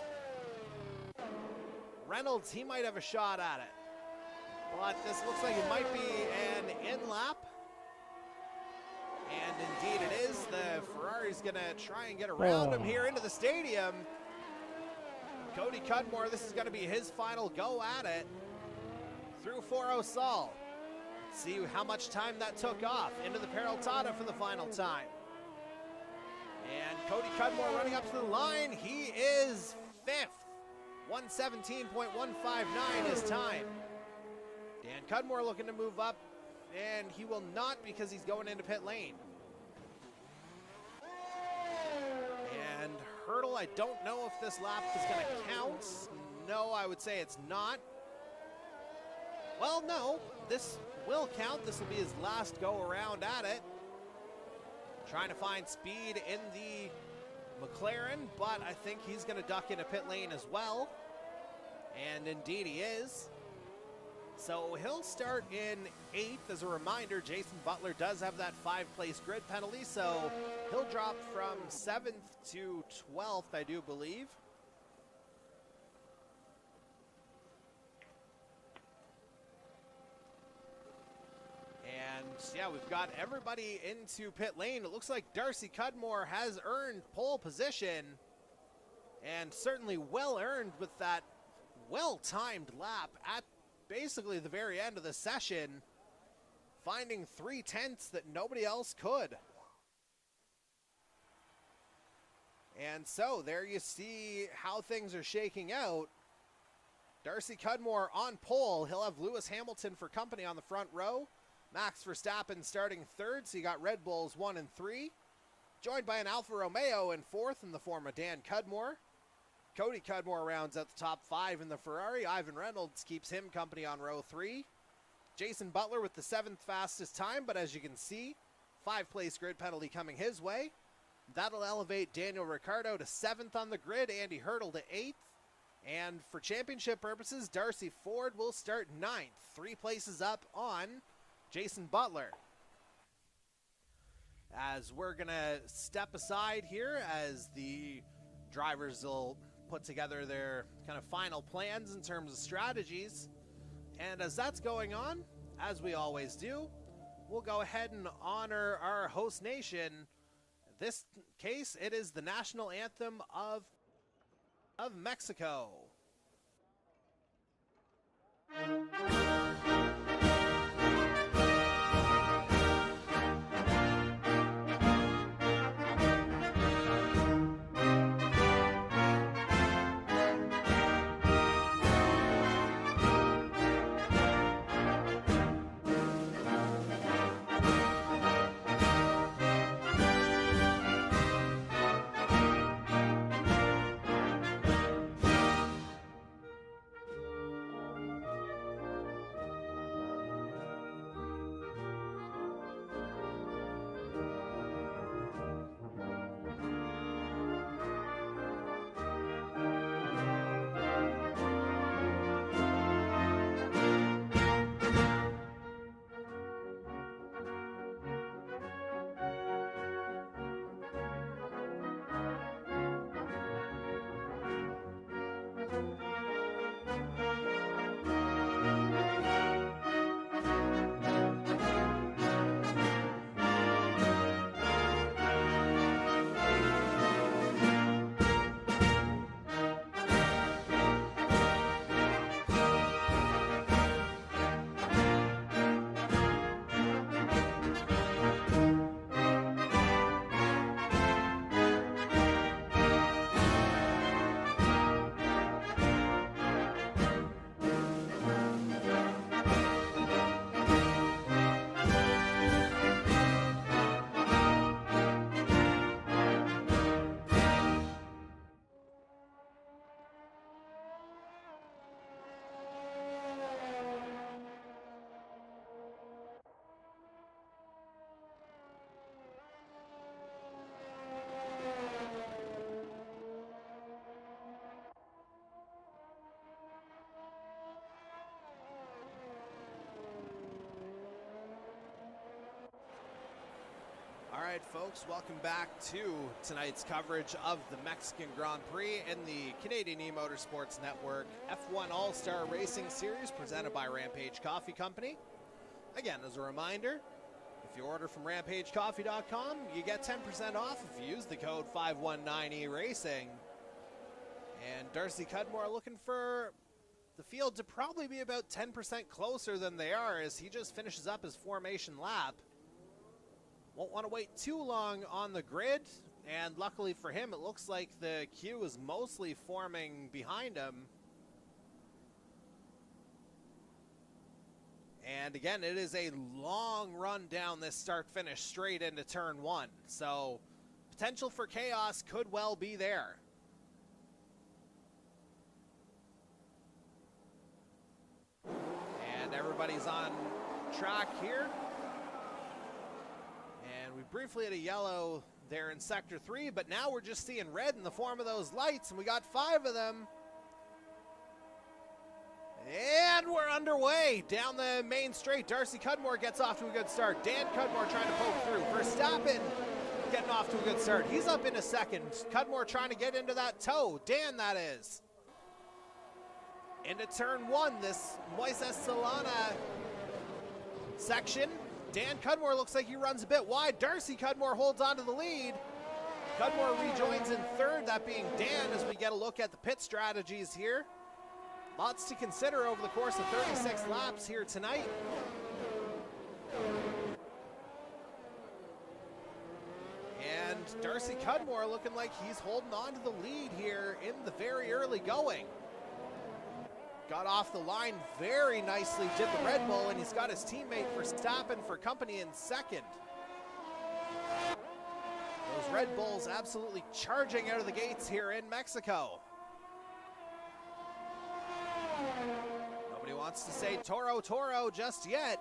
Reynolds, he might have a shot at it. But this looks like it might be an in-lap. And indeed it is. The Ferrari's going to try and get around him here into the stadium. Cody Cudmore, this is going to be his final go at it. Through Foro Sol. Let's see how much time that took off. Into the Peraltada for the final time. And Cody Cudmore running up to the line. He is 5th. 117.159 his time. Dan Cudmore looking to move up, and he will not because he's going into pit lane. And Hurdle, I don't know if this lap is going to count. No, I would say it's not. Well, no, this will count. This will be his last go around at it. Trying to find speed in the McLaren, but I think he's going to duck into pit lane as well. And indeed he is. So he'll start in 8th. As a reminder, Jason Butler does have that 5-place grid penalty, so he'll drop from 7th to 12th, I do believe. yeah, we've got everybody into pit lane. It looks like Darcy Cudmore has earned pole position, and certainly well earned with that well-timed lap at basically the very end of the session, finding 3/10 that nobody else could. And so there you see how things are shaking out. Darcy Cudmore on pole. He'll have Lewis Hamilton for company on the front row. Max Verstappen starting third, so you got Red Bulls 1 and 3. Joined by an Alfa Romeo in fourth in the form of Dan Cudmore. Cody Cudmore rounds out the top 5 in the Ferrari. Ivan Reynolds keeps him company on row 3. Jason Butler with the 7th fastest time, but as you can see, 5-place grid penalty coming his way. That'll elevate Daniel Ricciardo to 7th on the grid, Andy Hurdle to 8th. And for championship purposes, Darcy Ford will start 9th, 3 places up on Jason Butler. As we're going to step aside here as the drivers will put together their kind of final plans in terms of strategies. And as that's going on, as we always do, we'll go ahead and honor our host nation. In this case, it is the national anthem of Mexico. All right, folks, welcome back to tonight's coverage of the Mexican Grand Prix in the Canadian E-Motorsports Network F1 All-Star Racing Series presented by Rampage Coffee Company. Again, as a reminder, if you order from RampageCoffee.com, you get 10% off if you use the code 519E-Racing. And Darcy Cudmore looking for the field to probably be about 10% closer than they are as he just finishes up his formation lap. Won't want to wait too long on the grid, and luckily for him, it looks like the queue is mostly forming behind him. And again, it is a long run down this start-finish straight into turn 1, so potential for chaos could well be there. And everybody's on track here. We briefly had a yellow there in Sector 3, but now we're just seeing red in the form of those lights, and we got 5 of them. And we're underway down the main straight. Darcy Cudmore gets off to a good start. Dan Cudmore trying to poke through. Verstappen getting off to a good start. He's up in a second. Cudmore trying to get into that toe. Dan, that is. Into turn 1, this Moises Solana section. Dan Cudmore looks like he runs a bit wide. Darcy Cudmore holds on to the lead. Cudmore rejoins in third, that being Dan, as we get a look at the pit strategies here. Lots to consider over the course of 36 laps here tonight. And Darcy Cudmore looking like he's holding on to the lead here in the very early going. Got off the line very nicely, did the Red Bull, and he's got his teammate Verstappen for company in second. Those Red Bulls absolutely charging out of the gates here in Mexico. Nobody wants to say Toro Toro just yet.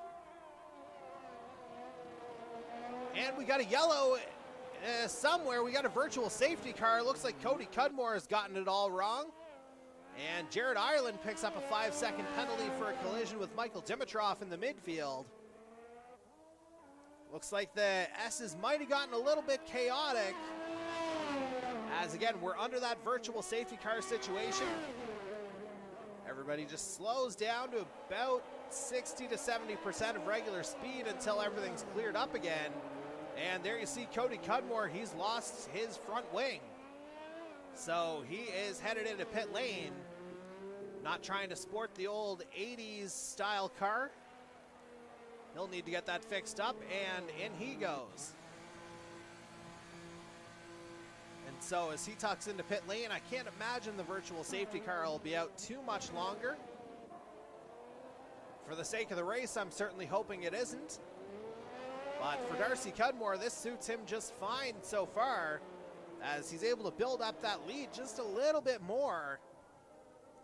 And we got a yellow somewhere. We got a virtual safety car. Looks like Cody Cudmore has gotten it all wrong. And Jared Ireland picks up a 5-second penalty for a collision with Michael Dimitrov in the midfield. Looks like the S's might have gotten a little bit chaotic, as again, we're under that virtual safety car situation. Everybody just slows down to about 60 to 70% of regular speed until everything's cleared up again. And there you see Cody Cudmore, he's lost his front wing. So he is headed into pit lane, not trying to sport the old 80s style car. He'll need to get that fixed up, and in he goes. And so as he tucks into pit lane, I can't imagine the virtual safety car will be out too much longer. For the sake of the race, I'm certainly hoping it isn't. But for Darcy Cudmore, this suits him just fine so far, as he's able to build up that lead just a little bit more,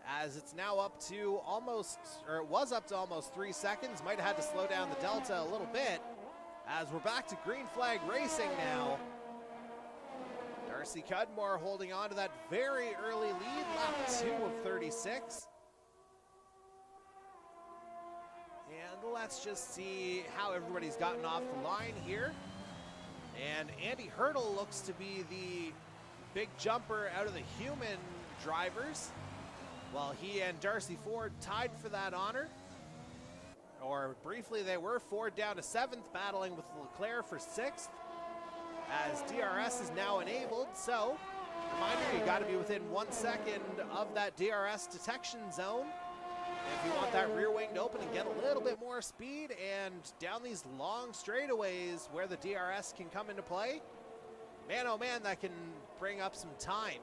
as it's now up to almost, or it was up to almost 3 seconds. Might have had to slow down the delta a little bit, as we're back to green flag racing now. Darcy Cudmore holding on to that very early lead, lap 2 of 36. And let's just see how everybody's gotten off the line here. And Andy Hurdle looks to be the big jumper out of the human drivers, while he and Darcy Ford tied for that honor. Or briefly they were. Ford down to 7th, battling with Leclerc for 6th, as DRS is now enabled. So, reminder, you got to be within 1 second of that DRS detection zone if you want that rear wing to open and get a little bit more speed. And down these long straightaways where the DRS can come into play, man oh man, that can bring up some time.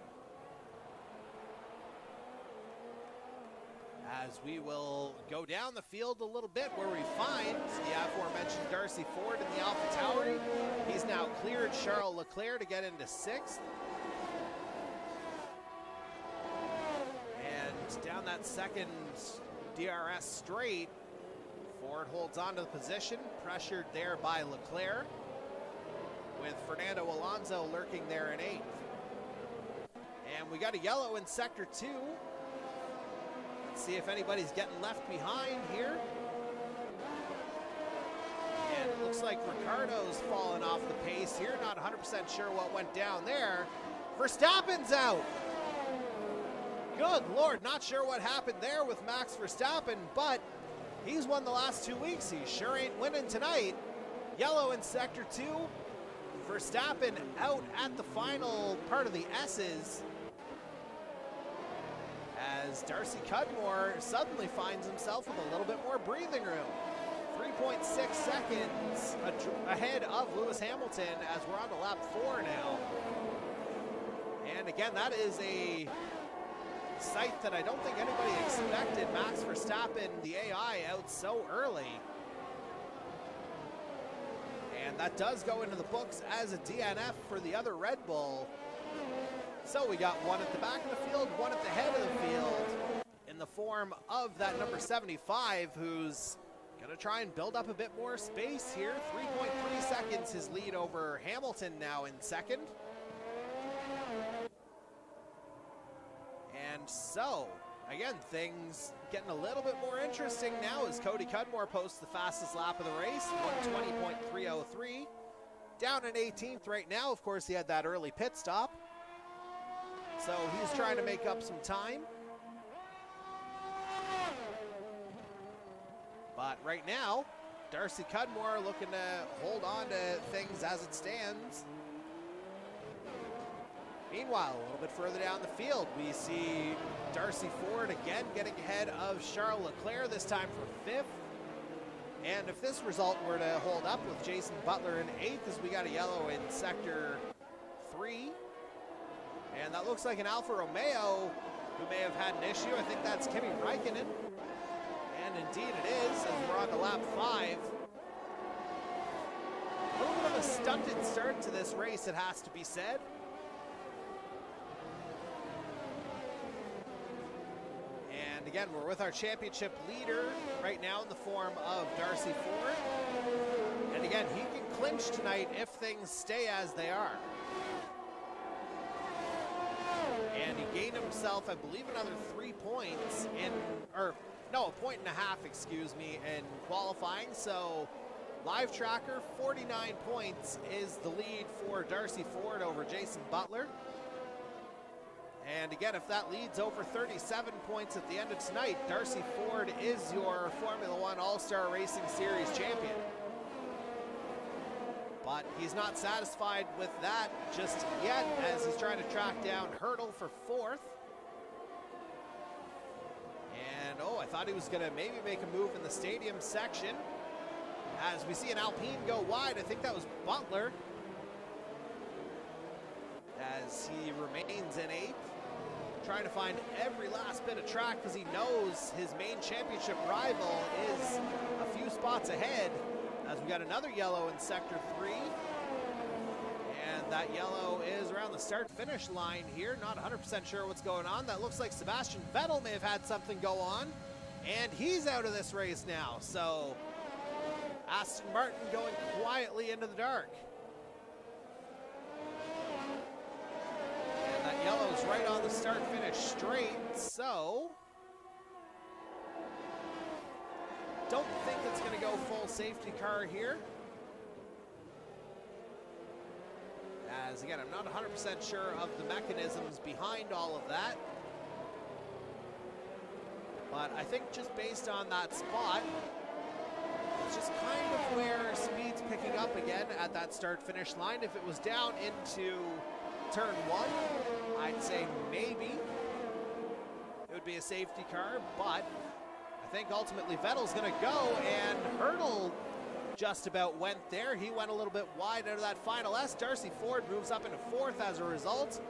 As we will go down the field a little bit, where we find the aforementioned Darcy Ford in the Alpha Tauri. He's now cleared Charles Leclerc to get into 6th. And down that second DRS straight, Ford holds on to the position, pressured there by Leclerc, with Fernando Alonso lurking there in 8th. And we got a yellow in sector 2. Let's see if anybody's getting left behind here. And it looks like Ricardo's fallen off the pace here. Not 100% sure what went down there. Verstappen's out. Good Lord, not sure what happened there with Max Verstappen, but he's won the last 2 weeks. He sure ain't winning tonight. Yellow in sector 2. Verstappen out at the final part of the S's, as Darcy Cudmore suddenly finds himself with a little bit more breathing room. 3.6 seconds ahead of Lewis Hamilton, as we're on to lap 4 now. And again, that is a sight that I don't think anybody expected. Max Verstappen, the AI, out so early. And that does go into the books as a DNF for the other Red Bull. So we got one at the back of the field, one at the head of the field, in the form of that number 75, who's going to try and build up a bit more space here. 3.3 seconds his lead over Hamilton now in second. And so, again, things getting a little bit more interesting now as Cody Cudmore posts the fastest lap of the race, 1:20.303. Down in 18th right now. Of course, he had that early pit stop, so he's trying to make up some time. But right now, Darcy Cudmore looking to hold on to things as it stands. Meanwhile, a little bit further down the field, we see Darcy Ford again getting ahead of Charles Leclerc, this time for 5th. And if this result were to hold up with Jason Butler in 8th, as we got a yellow in Sector 3. And that looks like an Alfa Romeo who may have had an issue. I think that's Kimi Räikkönen. And indeed it is, as we're on to lap 5. A little bit of a stunted start to this race, it has to be said. And again, we're with our championship leader right now in the form of Darcy Ford. And again, he can clinch tonight if things stay as they are. And he gained himself, I believe, another 3 points in, or no, 1.5 points, excuse me, in qualifying. So live tracker, 49 points is the lead for Darcy Ford over Jason Butler. And again, if that leads over 37 points at the end of tonight, Darcy Ford is your Formula One All-Star Racing Series champion. But he's not satisfied with that just yet, as he's trying to track down Hurdle for 4th. And oh, I thought he was gonna maybe make a move in the stadium section. As we see an Alpine go wide, I think that was Butler. As he remains in 8th, trying to find every last bit of track because he knows his main championship rival is a few spots ahead. As we got another yellow in Sector 3. And that yellow is around the start-finish line here. Not 100% sure what's going on. That looks like Sebastian Vettel may have had something go on. And he's out of this race now. So Aston Martin going quietly into the dark. And that yellow's right on the start-finish straight. So don't think it's going to go full safety car here. As again, I'm not 100% sure of the mechanisms behind all of that. But I think just based on that spot, it's just kind of where speed's picking up again at that start-finish line. If it was down into turn 1, I'd say maybe it would be a safety car, but I think ultimately Vettel's gonna go, and Hurdle just about went there. He went a little bit wide out of that final S. Darcy Ford moves up into 4th as a result.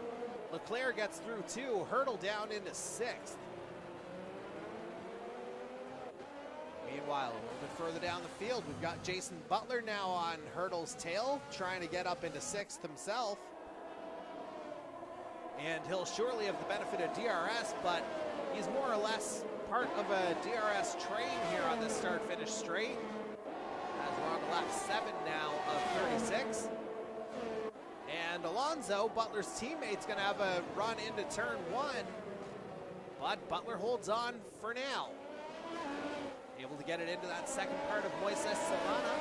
Leclerc gets through 2, Hurdle down into 6th. Meanwhile, a little bit further down the field, we've got Jason Butler now on Hurdle's tail, trying to get up into 6th himself. And he'll surely have the benefit of DRS, but he's more or less part of a DRS train here on this start-finish straight. As we're on to lap 7 now of 36. And Alonso, Butler's teammate's gonna have a run into turn 1, but Butler holds on for now. Able to get it into that second part of Moises Savannah.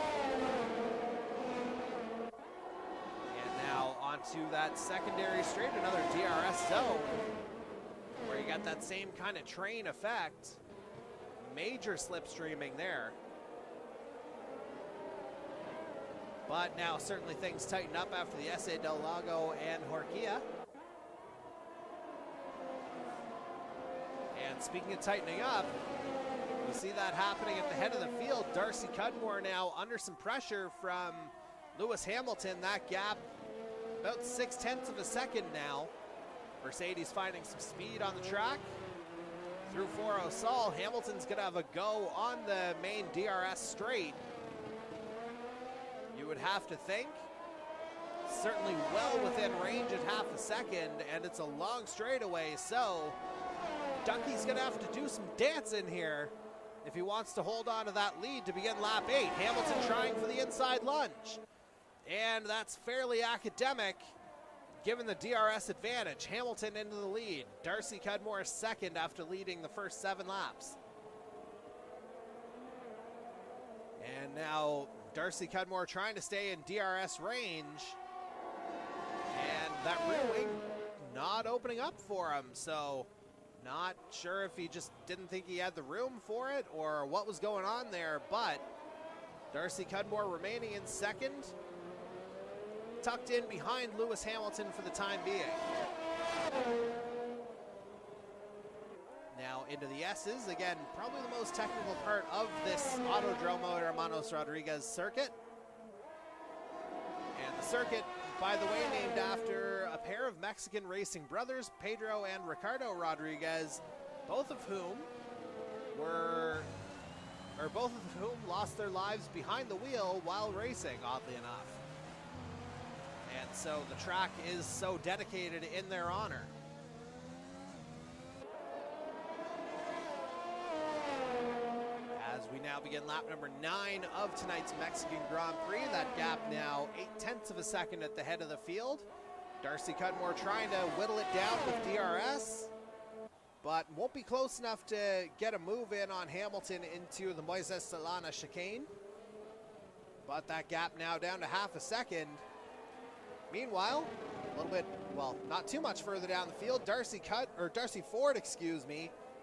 And now onto that secondary straight, another DRS zone, where you got that same kind of train effect. Major slipstreaming there. But now certainly things tighten up after the Esse del Lago and Horquilla. And speaking of tightening up, we see that happening at the head of the field. Darcy Cudmore now under some pressure from Lewis Hamilton. That gap about 0.6 of a second now. Mercedes finding some speed on the track. Through 4 Sol, Hamilton's gonna have a go on the main DRS straight. You would have to think. Certainly well within range at half a second, and it's a long straightaway, so Ducky's gonna have to do some dancing here if he wants to hold on to that lead to begin lap 8. Hamilton trying for the inside lunge, and that's fairly academic given the DRS advantage. Hamilton into the lead. Darcy Cudmore second after leading the first 7 laps. And now Darcy Cudmore trying to stay in DRS range, and that rear wing not opening up for him, so not sure if he just didn't think he had the room for it or what was going on there, but Darcy Cudmore remaining in second, tucked in behind Lewis Hamilton for the time being. Now into the S's, again, probably the most technical part of this Autodromo Hermanos Rodriguez circuit. And the circuit, by the way, named after a pair of Mexican racing brothers, Pedro and Ricardo Rodriguez, both of whom lost their lives behind the wheel while racing, oddly enough. And so the track is so dedicated in their honor. As we now begin lap number 9 of tonight's Mexican Grand Prix, that gap now 0.8 of a second at the head of the field. Darcy Cudmore trying to whittle it down with DRS, but won't be close enough to get a move in on Hamilton into the Moises Solana chicane. But that gap now down to half a second. Meanwhile, a little bit, well, not too much further down the field, Darcy Ford,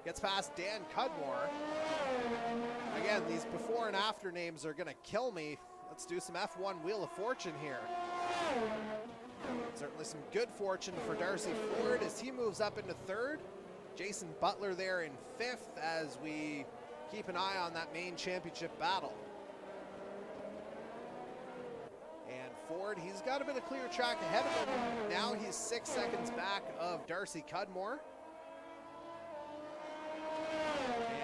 gets past Dan Cudmore. Again, these before and after names are gonna kill me. Let's do some F1 Wheel of Fortune here. Certainly some good fortune for Darcy Ford as he moves up into third. Jason Butler there in fifth as we keep an eye on that main championship battle. And Ford, he's got a bit of clear track ahead of him. Now he's 6 seconds back of Darcy Cudmore.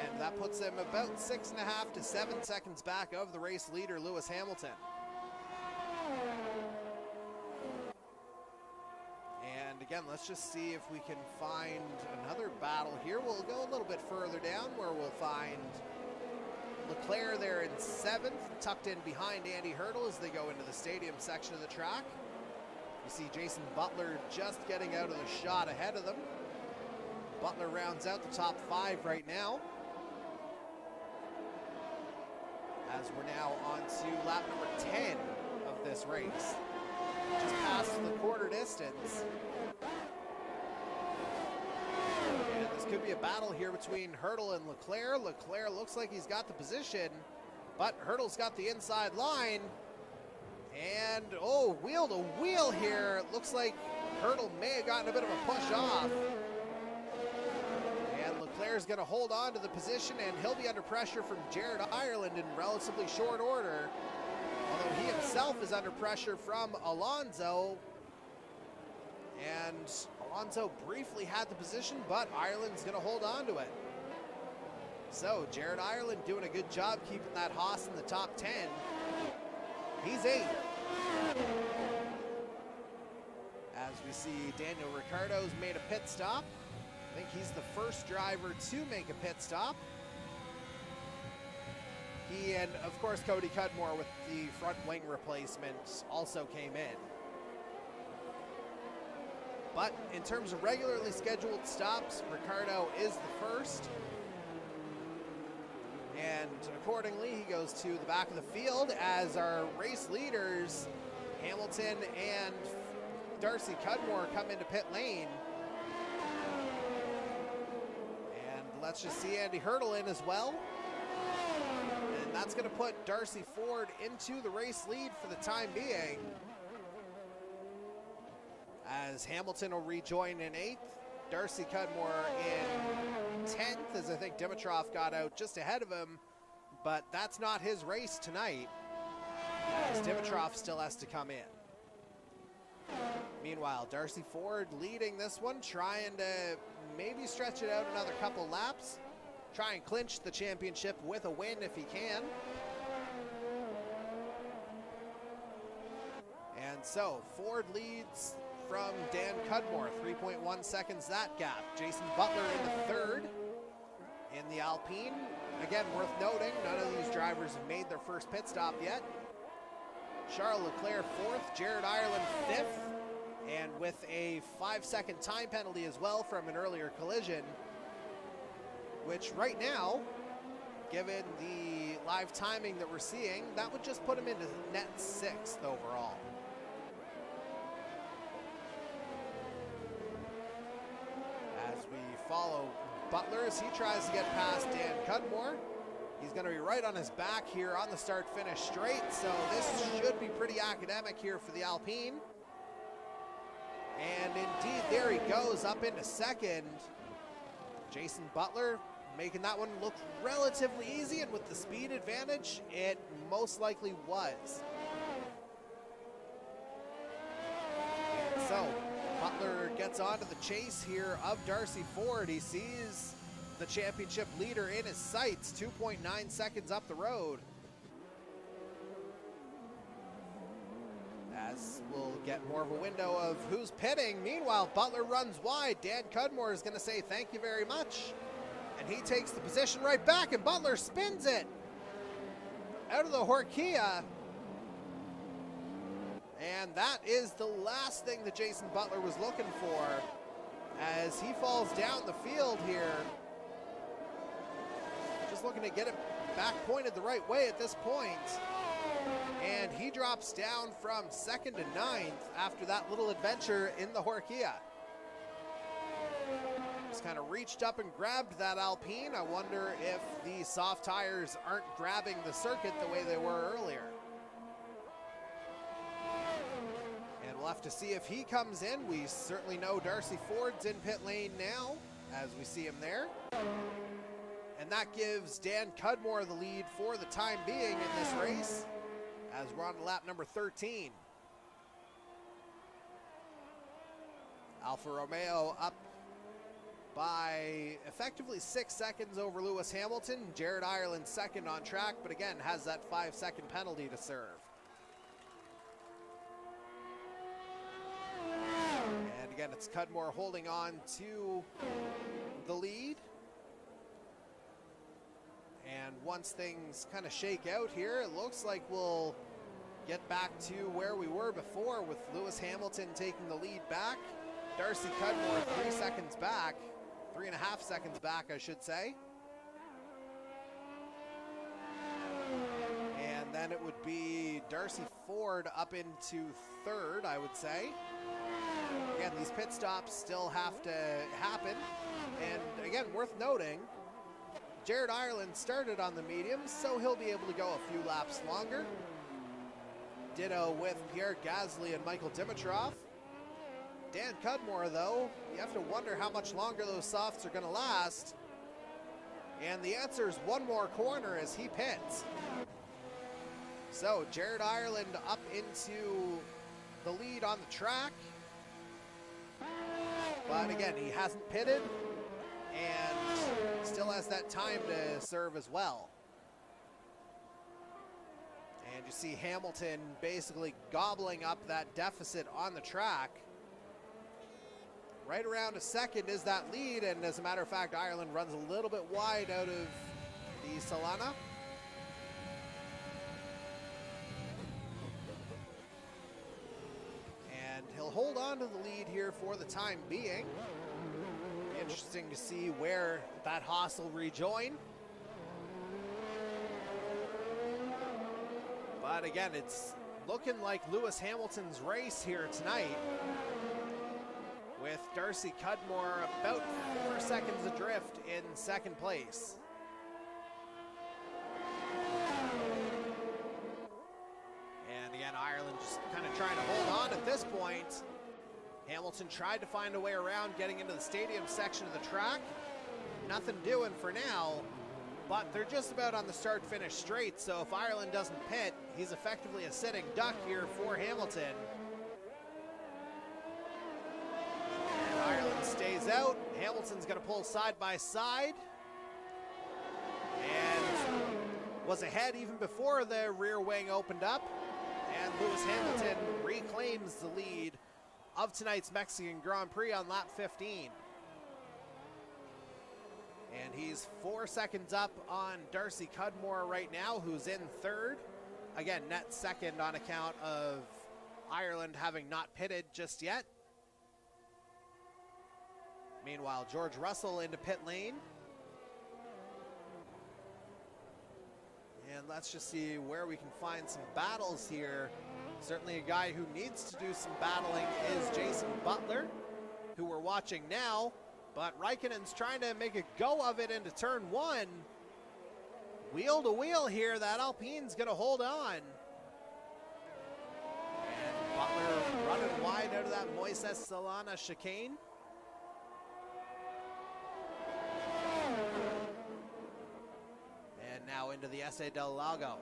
And that puts him about 6.5 to 7 seconds back of the race leader, Lewis Hamilton. And again, let's just see if we can find another battle here. We'll go a little bit further down where we'll find Leclerc there in 7th, tucked in behind Andy Hurdle as they go into the stadium section of the track. You see Jason Butler just getting out of the shot ahead of them. Butler rounds out the top 5 right now. As we're now on to lap number 10 of this race. Just past the quarter distance. And this could be a battle here between Hurdle and Leclerc. Leclerc looks like he's got the position, but Hurdle's got the inside line. And, oh, wheel to wheel here. It looks like Hurdle may have gotten a bit of a push off. And Leclerc's going to hold on to the position, and he'll be under pressure from Jared Ireland in relatively short order. Although he himself is under pressure from Alonso. And Alonso briefly had the position, but Ireland's going to hold on to it. So Jared Ireland doing a good job keeping that Haas in the top 10. He's 8th. As we see Daniel Ricciardo's made a pit stop. I think he's the first driver to make a pit stop. He and, of course, Cody Cudmore with the front wing replacement also came in. But in terms of regularly scheduled stops, Ricciardo is the first. And accordingly, he goes to the back of the field as our race leaders, Hamilton and Darcy Cudmore, come into pit lane. And let's just see Andy Hurdle in as well. And that's going to put Darcy Ford into the race lead for the time being. As Hamilton will rejoin in 8th, Darcy Cudmore in 10th, as I think Dimitrov got out just ahead of him, but that's not his race tonight, as Dimitrov still has to come in. Meanwhile, Darcy Ford leading this one, trying to maybe stretch it out another couple laps, try and clinch the championship with a win if he can. And so, Ford leads from Dan Cudmore, 3.1 seconds that gap. Jason Butler in the 3rd in the Alpine. Again, worth noting, none of these drivers have made their first pit stop yet. Charles Leclerc 4th, Jared Ireland 5th, and with a 5-second time penalty as well from an earlier collision, which right now, given the live timing that we're seeing, that would just put him into net 6th overall. As we follow Butler as he tries to get past Dan Cudmore. He's going to be right on his back here on the start-finish straight, so this should be pretty academic here for the Alpine. And indeed, there he goes up into second. Jason Butler making that one look relatively easy, and with the speed advantage, it most likely was. And so, Butler gets onto the chase here of Darcy Ford. He sees the championship leader in his sights, 2.9 seconds up the road. As we'll get more of a window of who's pitting. Meanwhile, Butler runs wide. Dan Cudmore is going to say thank you very much. And he takes the position right back, and Butler spins it out of the Horquilla. And that is the last thing that Jason Butler was looking for as he falls down the field here. Just looking to get it back pointed the right way at this point. And he drops down from second to ninth after that little adventure in the Horquilla. Just kind of reached up and grabbed that Alpine. I wonder if the soft tires aren't grabbing the circuit the way they were earlier. And we'll have to see if he comes in. We certainly know Darcy Ford's in pit lane now, as we see him there. And that gives Dan Cudmore the lead for the time being in this race, as we're on lap number 13. Alfa Romeo up by effectively 6 seconds over Lewis Hamilton. Jared Ireland second on track, but again has that 5-second penalty to serve. And again, it's Cudmore holding on to the lead. And once things kind of shake out here, it looks like we'll get back to where we were before, with Lewis Hamilton taking the lead back. Darcy Cudmore 3 seconds back, 3.5 seconds back, I should say. And then it would be Darcy Ford up into third, I would say. Again, these pit stops still have to happen. And again, worth noting, Jared Ireland started on the mediums, so he'll be able to go a few laps longer. Ditto with Pierre Gasly and Michael Dimitrov. Dan Cudmore, though, you have to wonder how much longer those softs are going to last. And the answer is one more corner as he pits. So Jared Ireland up into the lead on the track. But again, he hasn't pitted and still has that time to serve as well. And you see Hamilton basically gobbling up that deficit on the track. Right around a second is that lead, and as a matter of fact, Ireland runs a little bit wide out of the Solana. And he'll hold on to the lead here for the time being. Interesting to see where that Haas will rejoin. But again, it's looking like Lewis Hamilton's race here tonight, with Darcy Cudmore about 4 seconds adrift in second place. And again, Ireland just kind of trying to hold on at this point. Hamilton tried to find a way around getting into the stadium section of the track. Nothing doing for now, but they're just about on the start-finish straight, so if Ireland doesn't pit, he's effectively a sitting duck here for Hamilton. And Ireland stays out. Hamilton's going to pull side by side, and was ahead even before the rear wing opened up, and Lewis Hamilton reclaims the lead of tonight's Mexican Grand Prix on lap 15. And he's 4 seconds up on Darcy Cudmore right now, who's in third. Again, net second on account of Ireland having not pitted just yet. Meanwhile, George Russell into pit lane. And let's just see where we can find some battles here. Certainly a guy who needs to do some battling is Jason Butler, who we're watching now. But Raikkonen's trying to make a go of it into turn one. wheel to wheel here. That Alpine's going to hold on. And Butler running wide out of that Moises Solana chicane. And now into the SA del Lago.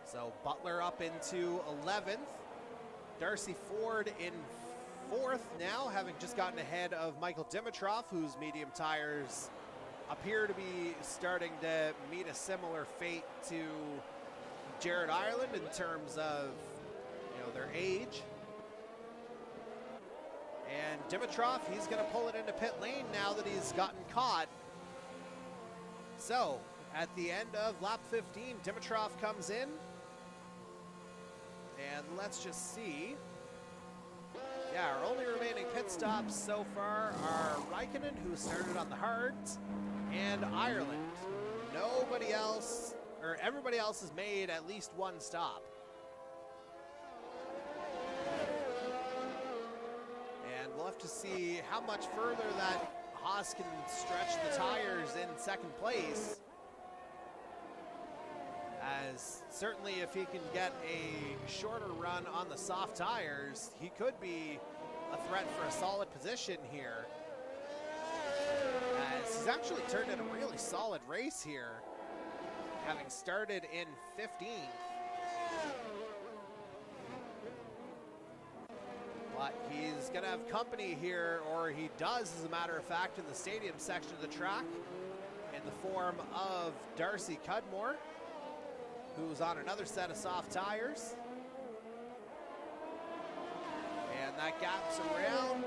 So Butler up into 11th. Darcy Ford in 4th now, having just gotten ahead of Michael Dimitrov, whose medium tires appear to be starting to meet a similar fate to Jared Ireland in terms of, their age. And Dimitrov, he's going to pull it into pit lane now that he's gotten caught. So, at the end of lap 15, Dimitrov comes in. And let's just see. Yeah, our only remaining pit stops so far are Raikkonen, who started on the hards, and Ireland. Nobody else, or everybody else has made at least one stop. And we'll have to see how much further that Haas can stretch the tires in second place. As certainly if he can get a shorter run on the soft tires, he could be a threat for a solid position here. As he's actually turned in a really solid race here, having started in 15th. But he's going to have company here, or he does, as a matter of fact, in the stadium section of the track, in the form of Darcy Cudmore, who's on another set of soft tires. And that gap's around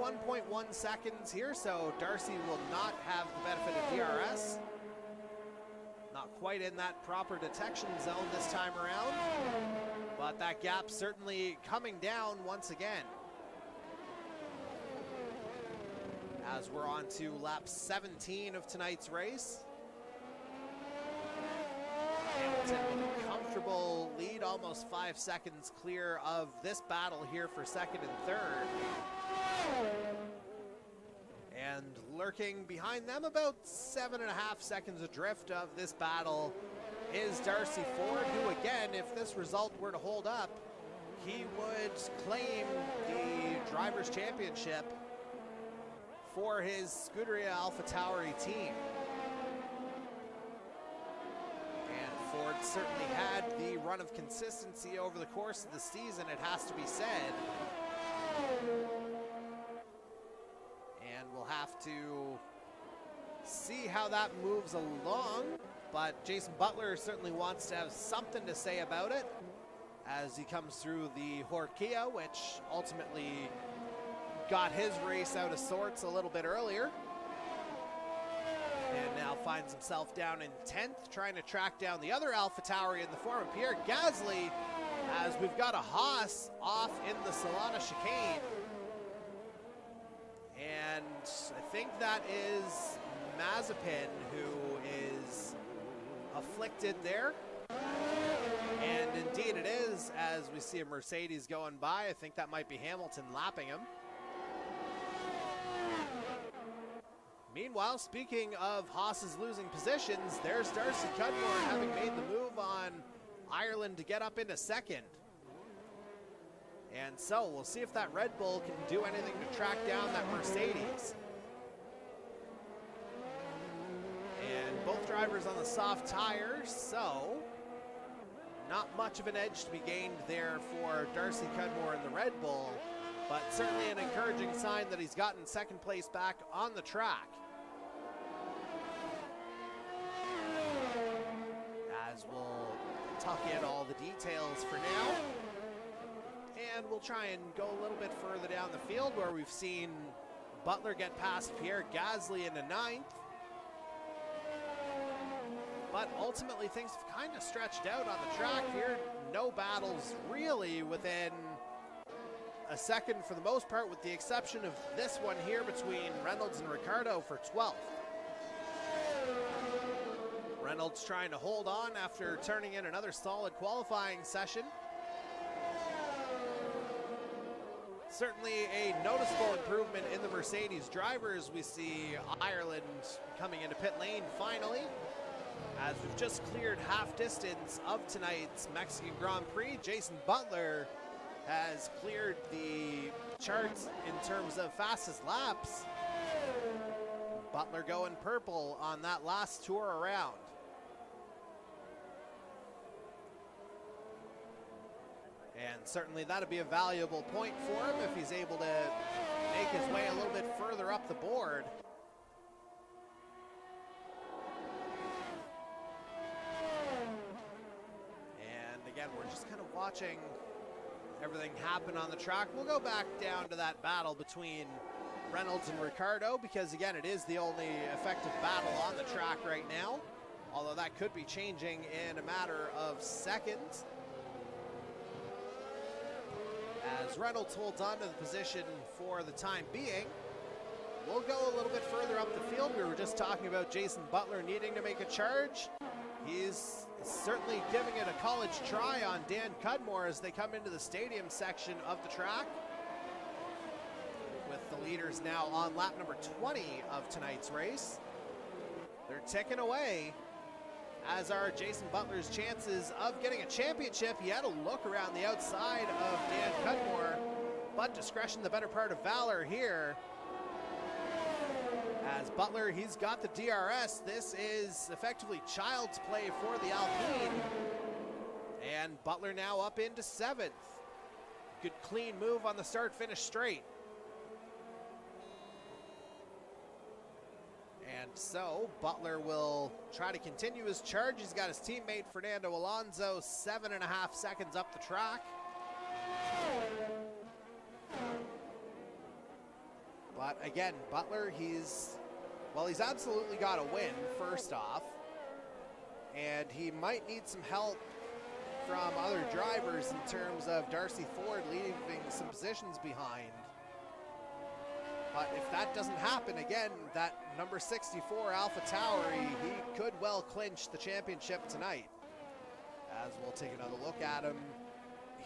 1.1 seconds here, so Darcy will not have the benefit of DRS. Not quite in that proper detection zone this time around, but that gap certainly coming down once again. As we're on to lap 17 of tonight's race. Hamilton with a comfortable lead, almost 5 seconds clear of this battle here for second and third. And lurking behind them, about 7.5 seconds adrift of this battle, is Darcy Ford, who again, if this result were to hold up, he would claim the Drivers' Championship for his Scuderia AlphaTauri team. And Ford certainly had the run of consistency over the course of the season, it has to be said. And we'll have to see how that moves along, but Jason Butler certainly wants to have something to say about it as he comes through the Horquilla, which ultimately got his race out of sorts a little bit earlier. And now finds himself down in 10th, trying to track down the other AlphaTauri in the form of Pierre Gasly, as we've got a Haas off in the Solana chicane. And I think that is Mazepin who is afflicted there. And indeed it is, as we see a Mercedes going by. I think that might be Hamilton lapping him. Meanwhile, speaking of Haas's losing positions, there's Darcy Cudmore having made the move on Ireland to get up into second. And so we'll see if that Red Bull can do anything to track down that Mercedes. And both drivers on the soft tires, so not much of an edge to be gained there for Darcy Cudmore in the Red Bull, but certainly an encouraging sign that he's gotten second place back on the track. As we'll tuck in all the details for now. And we'll try and go a little bit further down the field where we've seen Butler get past Pierre Gasly into 9th. But ultimately things have kind of stretched out on the track here. No battles really within a second for the most part, with the exception of this one here between Reynolds and Ricciardo for 12th. Reynolds trying to hold on after turning in another solid qualifying session. Certainly a noticeable improvement in the Mercedes drivers. We see Ireland coming into pit lane finally, as we've just cleared half distance of tonight's Mexican Grand Prix. Jason Butler has cleared the charts in terms of fastest laps. Butler going purple on that last tour around. And certainly that'd be a valuable point for him if he's able to make his way a little bit further up the board. And again, we're just kind of watching everything happen on the track. We'll go back down to that battle between Reynolds and Ricardo, because again, it is the only effective battle on the track right now, although that could be changing in a matter of seconds. As Reynolds holds on to the position for the time being. We'll go a little bit further up the field. We were just talking about Jason Butler needing to make a charge. He's certainly giving it a college try on Dan Cudmore as they come into the stadium section of the track, with the leaders now on lap number 20 of tonight's race. They're ticking away, as are Jason Butler's chances of getting a championship. He had a look around the outside of Dan Cudmore, but discretion the better part of valor here. As Butler, he's got the DRS. This is effectively child's play for the Alpine. And Butler now up into 7th. Good clean move on the start-finish straight. And so Butler will try to continue his charge. He's got his teammate Fernando Alonso 7.5 seconds up the track. But again, Butler, he's absolutely got to win first off. And he might need some help from other drivers in terms of Darcy Ford leaving some positions behind. But if that doesn't happen, again, that number 64 Alpha Tauri, he could well clinch the championship tonight. As we'll take another look at him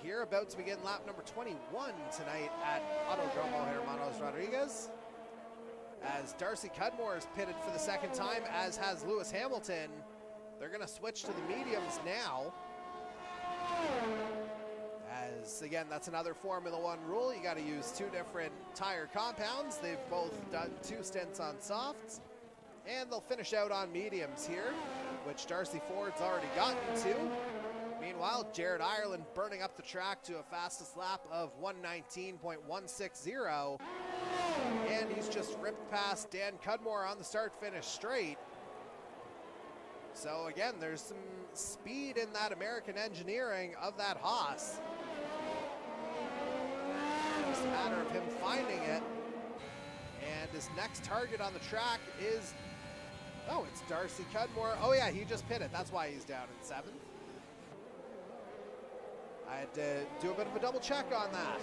here, about to begin lap number 21 tonight at Autodromo Hermanos Rodriguez. As Darcy Cudmore is pitted for the second time, as has Lewis Hamilton. They're gonna switch to the mediums now. As, again, that's another Formula One rule. You got to use 2 different tire compounds. They've both done 2 stints on softs, and they'll finish out on mediums here, which Darcy Ford's already gotten to. Meanwhile, Jared Ireland burning up the track to a fastest lap of 1:19.160, and he's just ripped past Dan Cudmore on the start-finish straight. So again, there's some speed in that American engineering of that Haas. It's a matter of him finding it. And his next target on the track is, oh, it's Darcy Cudmore. Oh yeah, he just pitted. That's why he's down in 7th. I had to do a bit of a double check on that.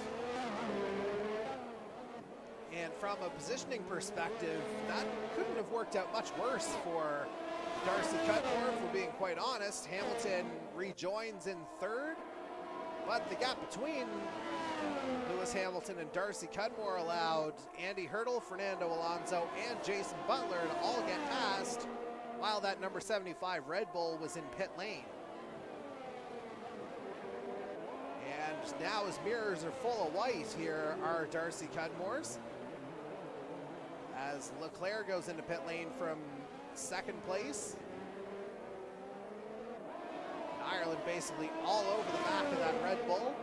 And from a positioning perspective, that couldn't have worked out much worse for Darcy Cudmore, if we're being quite honest. Hamilton rejoins in 3rd, but the gap between Lewis Hamilton and Darcy Cudmore allowed Andy Hurdle, Fernando Alonso, and Jason Butler to all get past, while that number 75 Red Bull was in pit lane. And now his mirrors are full of white here are Darcy Cudmore's, as Leclerc goes into pit lane from 2nd place. Ireland basically all over the back of that Red Bull.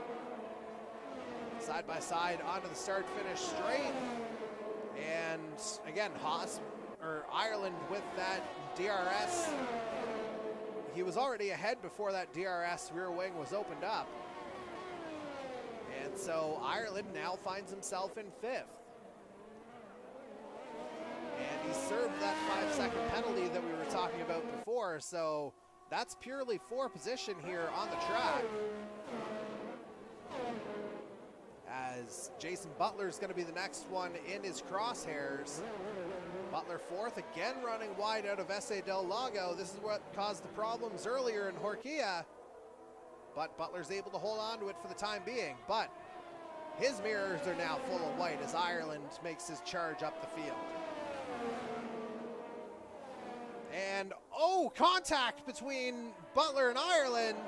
Side by side onto the start-finish straight. And again, Ireland with that DRS. He was already ahead before that DRS rear wing was opened up. And so Ireland now finds himself in 5th. And he served that 5-second penalty that we were talking about before, so that's purely for position here on the track. As Jason Butler's going to be the next one in his crosshairs. Butler 4th, again running wide out of SA del Lago. This is what caused the problems earlier in Horquilla, but Butler's able to hold on to it for the time being. But His mirrors are now full of white as Ireland makes his charge up the field. And, oh, contact between Butler and Ireland.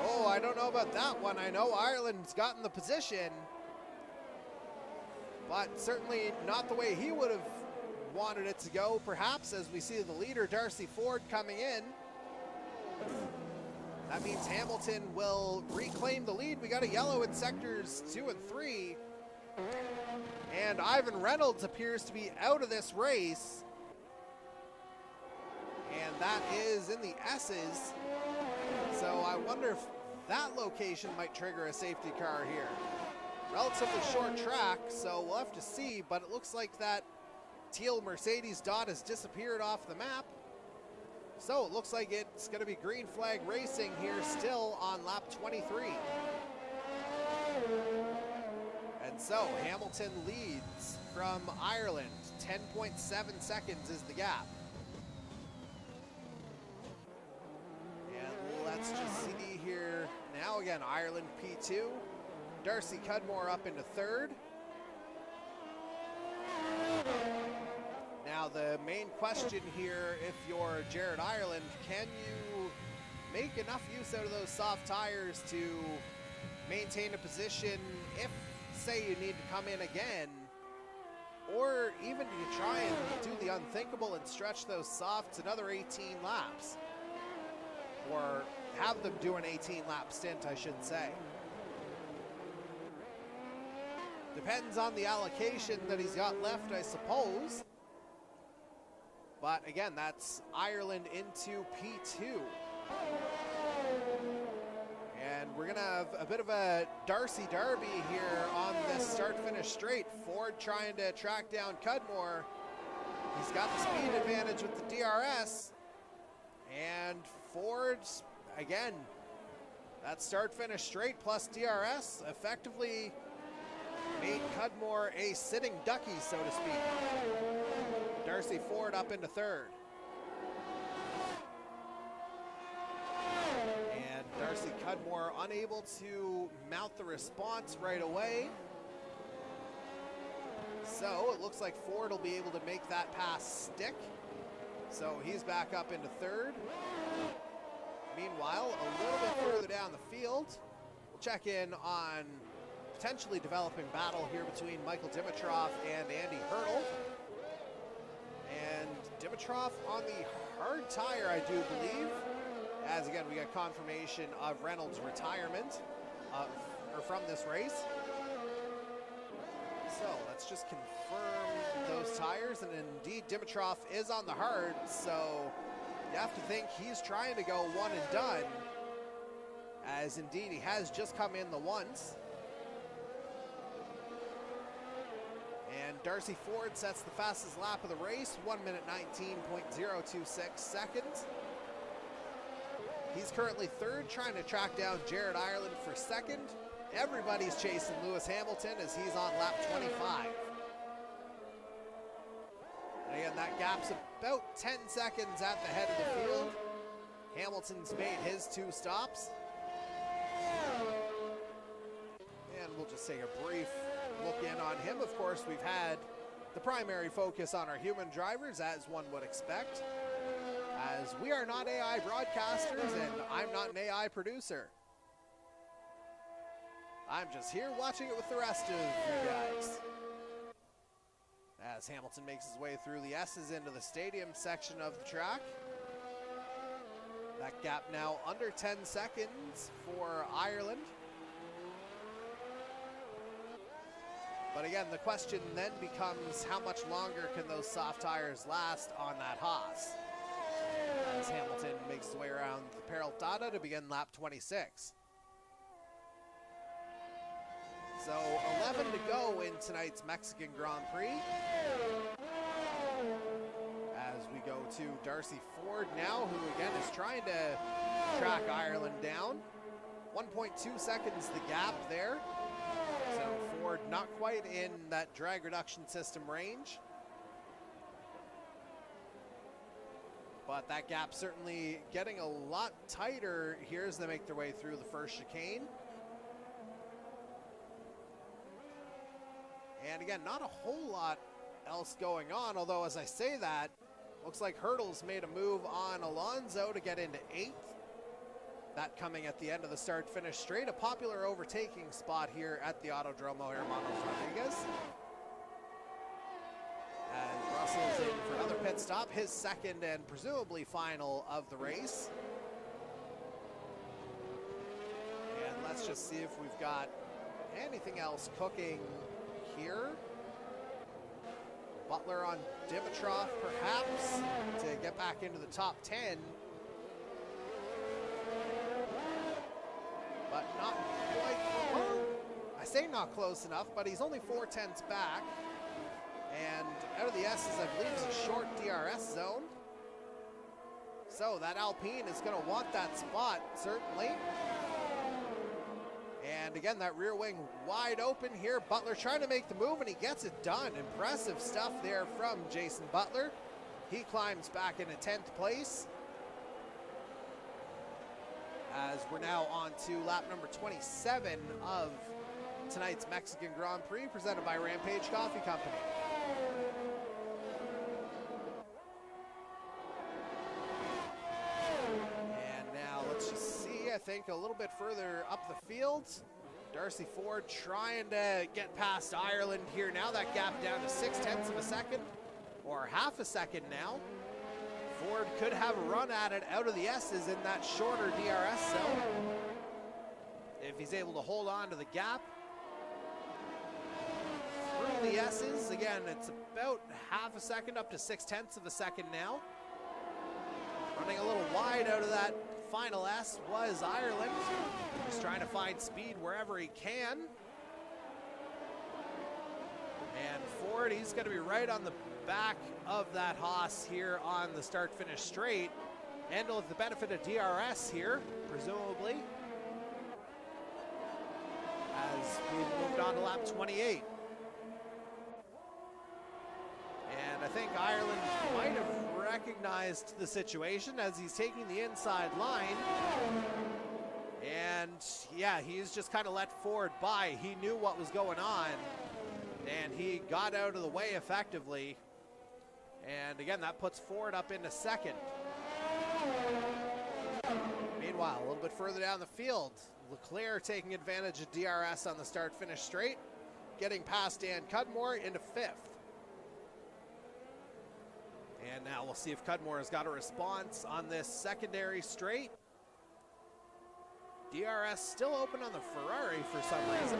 Oh, I don't know about that one. I know Ireland's gotten the position, but certainly not the way he would have wanted it to go, perhaps, as we see the leader, Darcy Ford, coming in. That means Hamilton will reclaim the lead. We got a yellow in sectors 2 and 3. And Ivan Reynolds appears to be out of this race. And that is in the S's. So I wonder if that location might trigger a safety car here. Relatively short track, so we'll have to see, but it looks like that teal Mercedes dot has disappeared off the map. So it looks like it's going to be green flag racing here still on lap 23. And so Hamilton leads from Ireland. 10.7 seconds is the gap. And let's just see here. Now again, Ireland P2. Darcy Cudmore up into third. Now the main question here, if you're Jared Ireland, can you make enough use out of those soft tires to maintain a position if, say, you need to come in again, or even to try and do the unthinkable and stretch those softs another 18 laps, or have them do an 18-lap stint, I should say. Depends on the allocation that he's got left, I suppose. But again, that's Ireland into P2. And we're gonna have a bit of a Darcy derby here on this start-finish straight. Ford trying to track down Cudmore. He's got the speed advantage with the DRS. And Ford, again, that start-finish straight plus DRS effectively made Cudmore a sitting ducky, so to speak. Darcy Ford up into third. And Darcy Cudmore unable to mount the response right away. So it looks like Ford will be able to make that pass stick. So he's back up into third. Meanwhile, a little bit further down the field, we'll check in on potentially developing battle here between Michael Dimitrov and Andy Hurdle. And Dimitrov on the hard tire, I do believe, as again we got confirmation of Reynolds' retirement from this race. So let's just confirm those tires, and indeed Dimitrov is on the hard, so you have to think he's trying to go one and done, as indeed he has just come in the once. And Darcy Ford sets the fastest lap of the race, 1 minute 19.026 seconds. He's currently third, trying to track down Jared Ireland for second. Everybody's chasing Lewis Hamilton as he's on lap 25. And again, that gap's about 10 seconds at the head of the field. Hamilton's made his 2 stops. And we'll just take a brief look in on him. Of course, we've had the primary focus on our human drivers, as one would expect, as we are not AI broadcasters and I'm not an AI producer. I'm just here watching it with the rest of you guys. As Hamilton makes his way through the S's into the stadium section of the track. That gap now under 10 seconds for Ireland. But again, the question then becomes, how much longer can those soft tires last on that Haas? As Hamilton makes his way around the Peraltada to begin lap 26. So 11 to go in tonight's Mexican Grand Prix. As we go to Darcy Ford now, who again is trying to track Ireland down. 1.2 seconds the gap there. So Ford not quite in that drag reduction system range. But that gap certainly getting a lot tighter here as they make their way through the first chicane. And again, not a whole lot else going on, although as I say that, looks like Hurdles made a move on Alonso to get into 8th. That coming at the end of the start-finish straight, a popular overtaking spot here at the Autodromo Hermanos Rodriguez. As Russell's in for another pit stop, his second and presumably final of the race. And let's just see if we've got anything else cooking here. Butler on Dimitrov, perhaps, to get back into the top 10. But not quite, well, I say not close enough, but he's only 4/10 back. And out of the S's, I believe it's a short DRS zone. So that Alpine is going to want that spot, certainly. And again, that rear wing wide open here. Butler trying to make the move, and he gets it done. Impressive stuff there from Jason Butler. He climbs back into 10th place. As we're now on to lap number 27 of tonight's Mexican Grand Prix, presented by Rampage Coffee Company. And now let's just see, I think a little bit further up the field, Darcy Ford trying to get past Ireland here now. That gap down to 0.6 of a second, or half a second now. Ford could have a run at it out of the S's in that shorter DRS zone, if he's able to hold on to the gap. Through the S's, again, it's about half a second up to 0.6 of a second now. Running a little wide out of that final S was Ireland. Just trying to find speed wherever he can. And Ford, he's going to be right on the back of that Haas here on the start-finish straight. And with the benefit of DRS here, presumably, as we've moved on to lap 28. And I think Ireland might have recognized the situation as he's taking the inside line. And yeah, he's just kind of let Ford by. He knew what was going on, and he got out of the way effectively. And again, that puts Ford up into 2nd. Meanwhile, a little bit further down the field, Leclerc taking advantage of DRS on the start-finish straight, getting past Dan Cudmore into 5th. And now we'll see if Cudmore has got a response on this secondary straight. DRS still open on the Ferrari for some reason.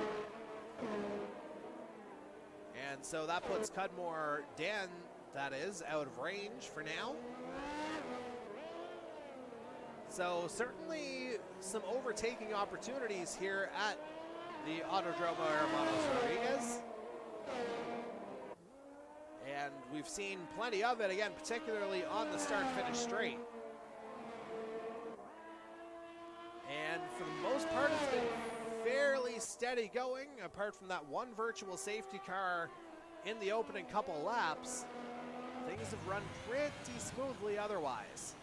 And so that puts Cudmore, Dan, that is, out of range for now. So certainly some overtaking opportunities here at the Autodromo Hermanos Rodriguez. And we've seen plenty of it, again, particularly on the start-finish straight. And for the most part, it's been fairly steady going, apart from that one virtual safety car in the opening couple laps. Things have run pretty smoothly otherwise.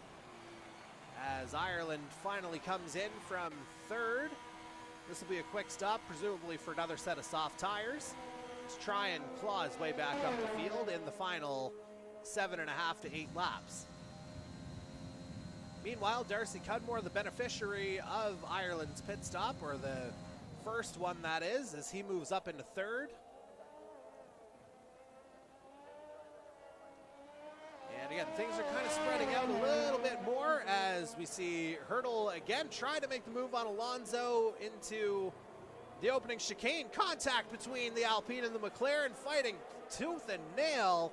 As Ireland finally comes in from 3rd. This will be a quick stop, presumably for another set of soft tires. Let's try and claw his way back up the field in the final 7.5 to 8 laps. Meanwhile, Darcy Cudmore, the beneficiary of Ireland's pit stop, or the first one that is, as he moves up into 3rd. And again, things are kind of spreading out a little bit more as we see Hurdle again trying to make the move on Alonso into the opening chicane. Contact between the Alpine and the McLaren, fighting tooth and nail.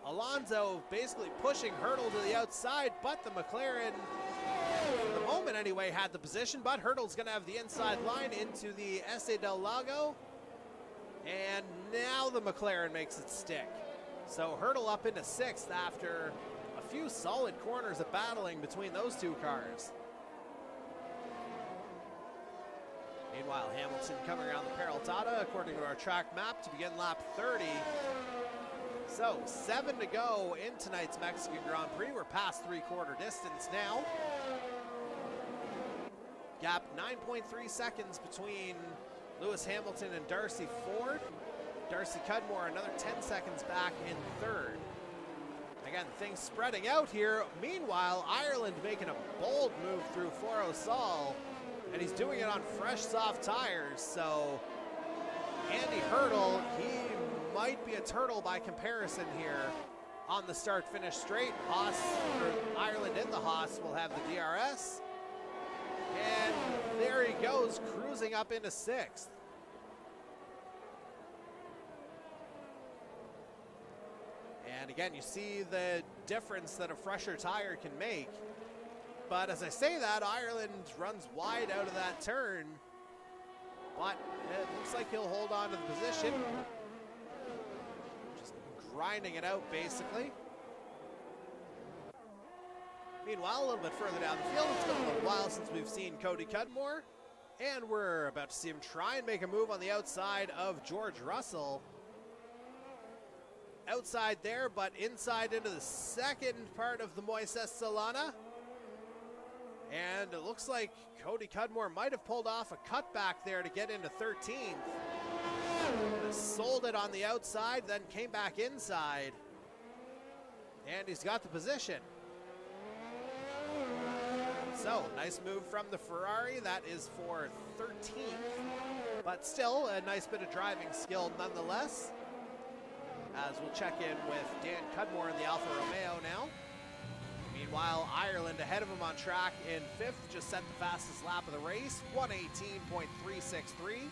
Alonso basically pushing Hurdle to the outside, but the McLaren, for the moment anyway, had the position, but Hurdle's going to have the inside line into the Esse del Lago. And now the McLaren makes it stick. So Hurdle up into 6th after a few solid corners of battling between those two cars. Meanwhile, Hamilton coming around the Peraltada according to our track map to begin lap 30. So 7 to go in tonight's Mexican Grand Prix. We're past 3/4 distance now. Gap 9.3 seconds between Lewis Hamilton and Darcy Ford. Darcy Cudmore another 10 seconds back in third. Again, things spreading out here. Meanwhile, Ireland making a bold move through Foro Sol, and he's doing it on fresh, soft tires. So Andy Hurdle, he might be a turtle by comparison here on the start-finish straight. Haas, or Ireland in the Haas, will have the DRS. And there he goes, cruising up into sixth. And again, you see the difference that a fresher tire can make. But as I say that, Ireland runs wide out of that turn. But it looks like he'll hold on to the position. Just grinding it out, basically. Meanwhile, a little bit further down the field, it's been a little while since we've seen Cody Cudmore. And we're about to see him try and make a move on the outside of George Russell. Outside there, but inside into the second part of the Moises Solana. And it looks like Cody Cudmore might have pulled off a cutback there to get into 13th. Sold it on the outside, then came back inside. And he's got the position. So, nice move from the Ferrari. That is for 13th. But still, a nice bit of driving skill nonetheless. As we'll check in with Dan Cudmore in the Alfa Romeo now. Meanwhile, Ireland ahead of him on track in fifth, just set the fastest lap of the race, 1:18.363.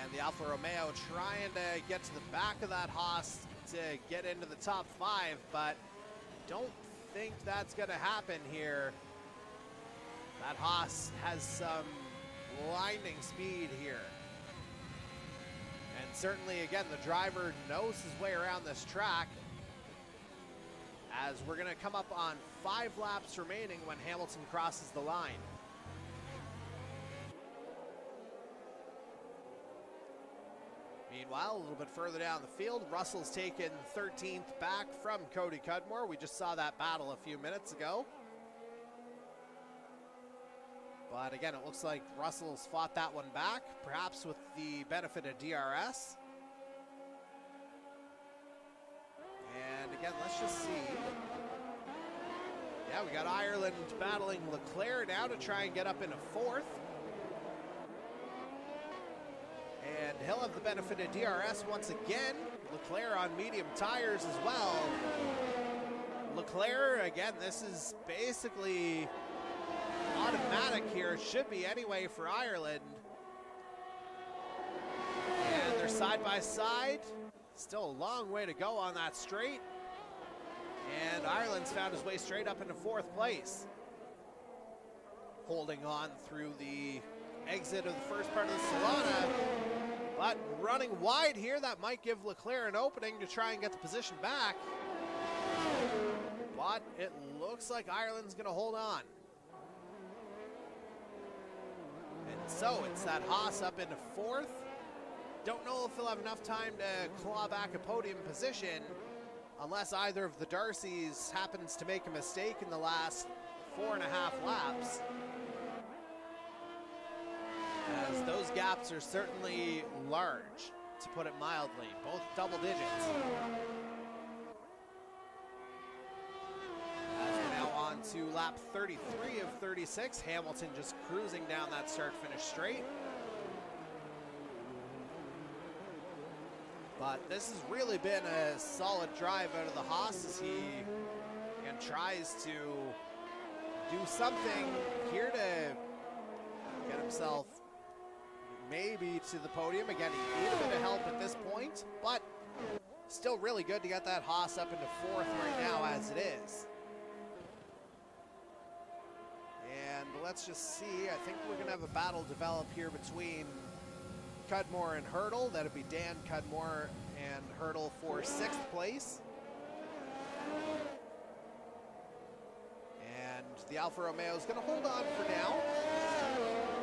And the Alfa Romeo trying to get to the back of that Haas to get into the top five, but don't think that's going to happen here. That Haas has some blinding speed here. And certainly, again, the driver knows his way around this track, as we're going to come up on 5 laps remaining when Hamilton crosses the line. Meanwhile, a little bit further down the field, Russell's taken 13th back from Cody Cudmore. We just saw that battle a few minutes ago. But again, it looks like Russell's fought that one back, perhaps with the benefit of DRS. And again, let's just see. Yeah, we got Ireland battling Leclerc now to try and get up into 4th. And he'll have the benefit of DRS once again. Leclerc on medium tires as well. Leclerc, again, this is basically automatic here. It should be anyway for Ireland. And they're side by side. Still a long way to go on that straight. And Ireland's found his way straight up into 4th place. Holding on through the exit of the first part of the Solana. But running wide here, that might give Leclerc an opening to try and get the position back. But it looks like Ireland's going to hold on. And so it's that Haas up into 4th. Don't know if he'll have enough time to claw back a podium position unless either of the Darcys happens to make a mistake in the last 4.5 laps. As those gaps are certainly large, to put it mildly, both double digits. As we're now on to lap 33 of 36, Hamilton just cruising down that start-finish straight. But this has really been a solid drive out of the Haas as he tries to do something here to get himself maybe to the podium. Again, he needs a bit of help at this point, but still really good to get that Haas up into 4th right now as it is. And let's just see, I think we're gonna have a battle develop here between Cudmore and Hurdle. That'll be Dan Cudmore and Hurdle for 6th place. And the Alfa Romeo is gonna hold on for now.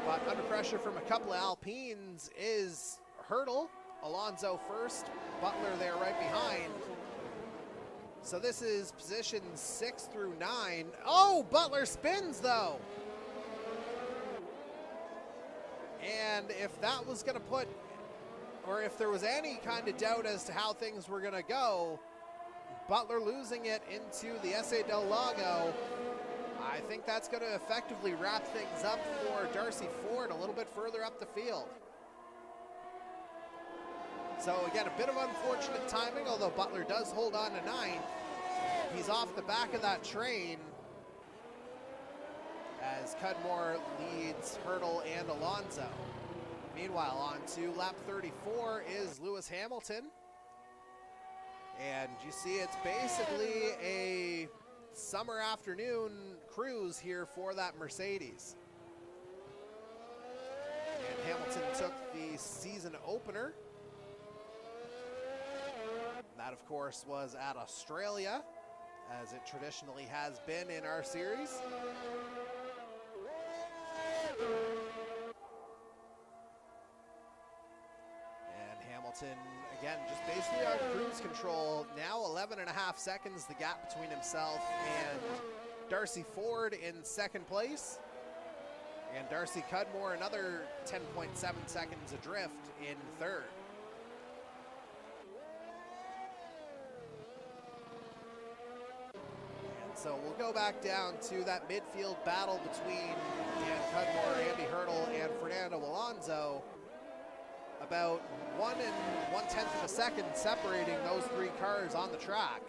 But under pressure from a couple of Alpines is Hurdle. Alonso first, Butler there right behind. So this is positions 6 through 9. Oh, Butler spins though. And if that was going to put, or if there was any kind of doubt as to how things were going to go, Butler losing it into the SA Del Lago, I think that's going to effectively wrap things up for Darcy Ford a little bit further up the field. So again, a bit of unfortunate timing, although Butler does hold on to 9th. He's off the back of that train as Cudmore leads Hurdle and Alonso. Meanwhile, on to lap 34 is Lewis Hamilton. And you see it's basically a summer afternoon cruise here for that Mercedes. And Hamilton took the season opener. That, of course, was at Australia, as it traditionally has been in our series. And Hamilton, again, just basically on cruise control. Now 11.5 seconds, the gap between himself and Darcy Ford in second place. And Darcy Cudmore, another 10.7 seconds adrift in third. So we'll go back down to that midfield battle between Dan Cudmore, Andy Hurdle, and Fernando Alonso. About 1 1/10 of a second separating those 3 cars on the track.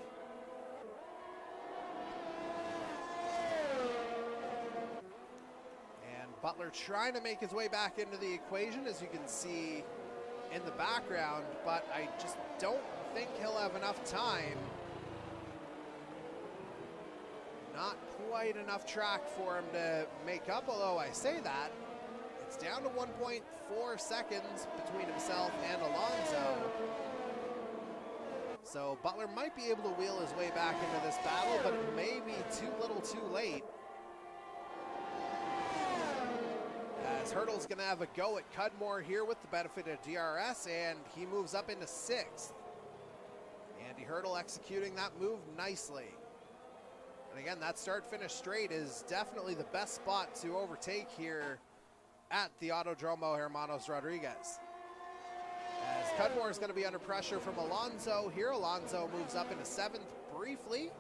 And Butler trying to make his way back into the equation, as you can see in the background, but I just don't think he'll have enough time. Not quite enough track for him to make up, although I say that. It's down to 1.4 seconds between himself and Alonso. So Butler might be able to wheel his way back into this battle, but it may be too little too late. As Hurdle's gonna have a go at Cudmore here with the benefit of DRS, and he moves up into 6th. Andy Hurdle executing that move nicely. And again, that start-finish straight is definitely the best spot to overtake here at the Autodromo Hermanos Rodriguez. As Cudmore is going to be under pressure from Alonso here. Alonso moves up into 7th briefly.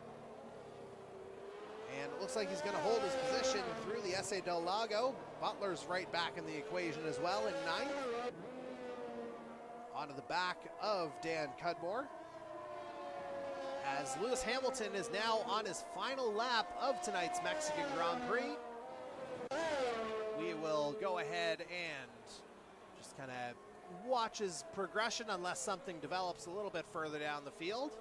And it looks like he's going to hold his position through the SA Del Lago. Butler's right back in the equation as well in 9th. Onto the back of Dan Cudmore, as Lewis Hamilton is now on his final lap of tonight's Mexican Grand Prix. We will go ahead and just kind of watch his progression unless something develops a little bit further down the field.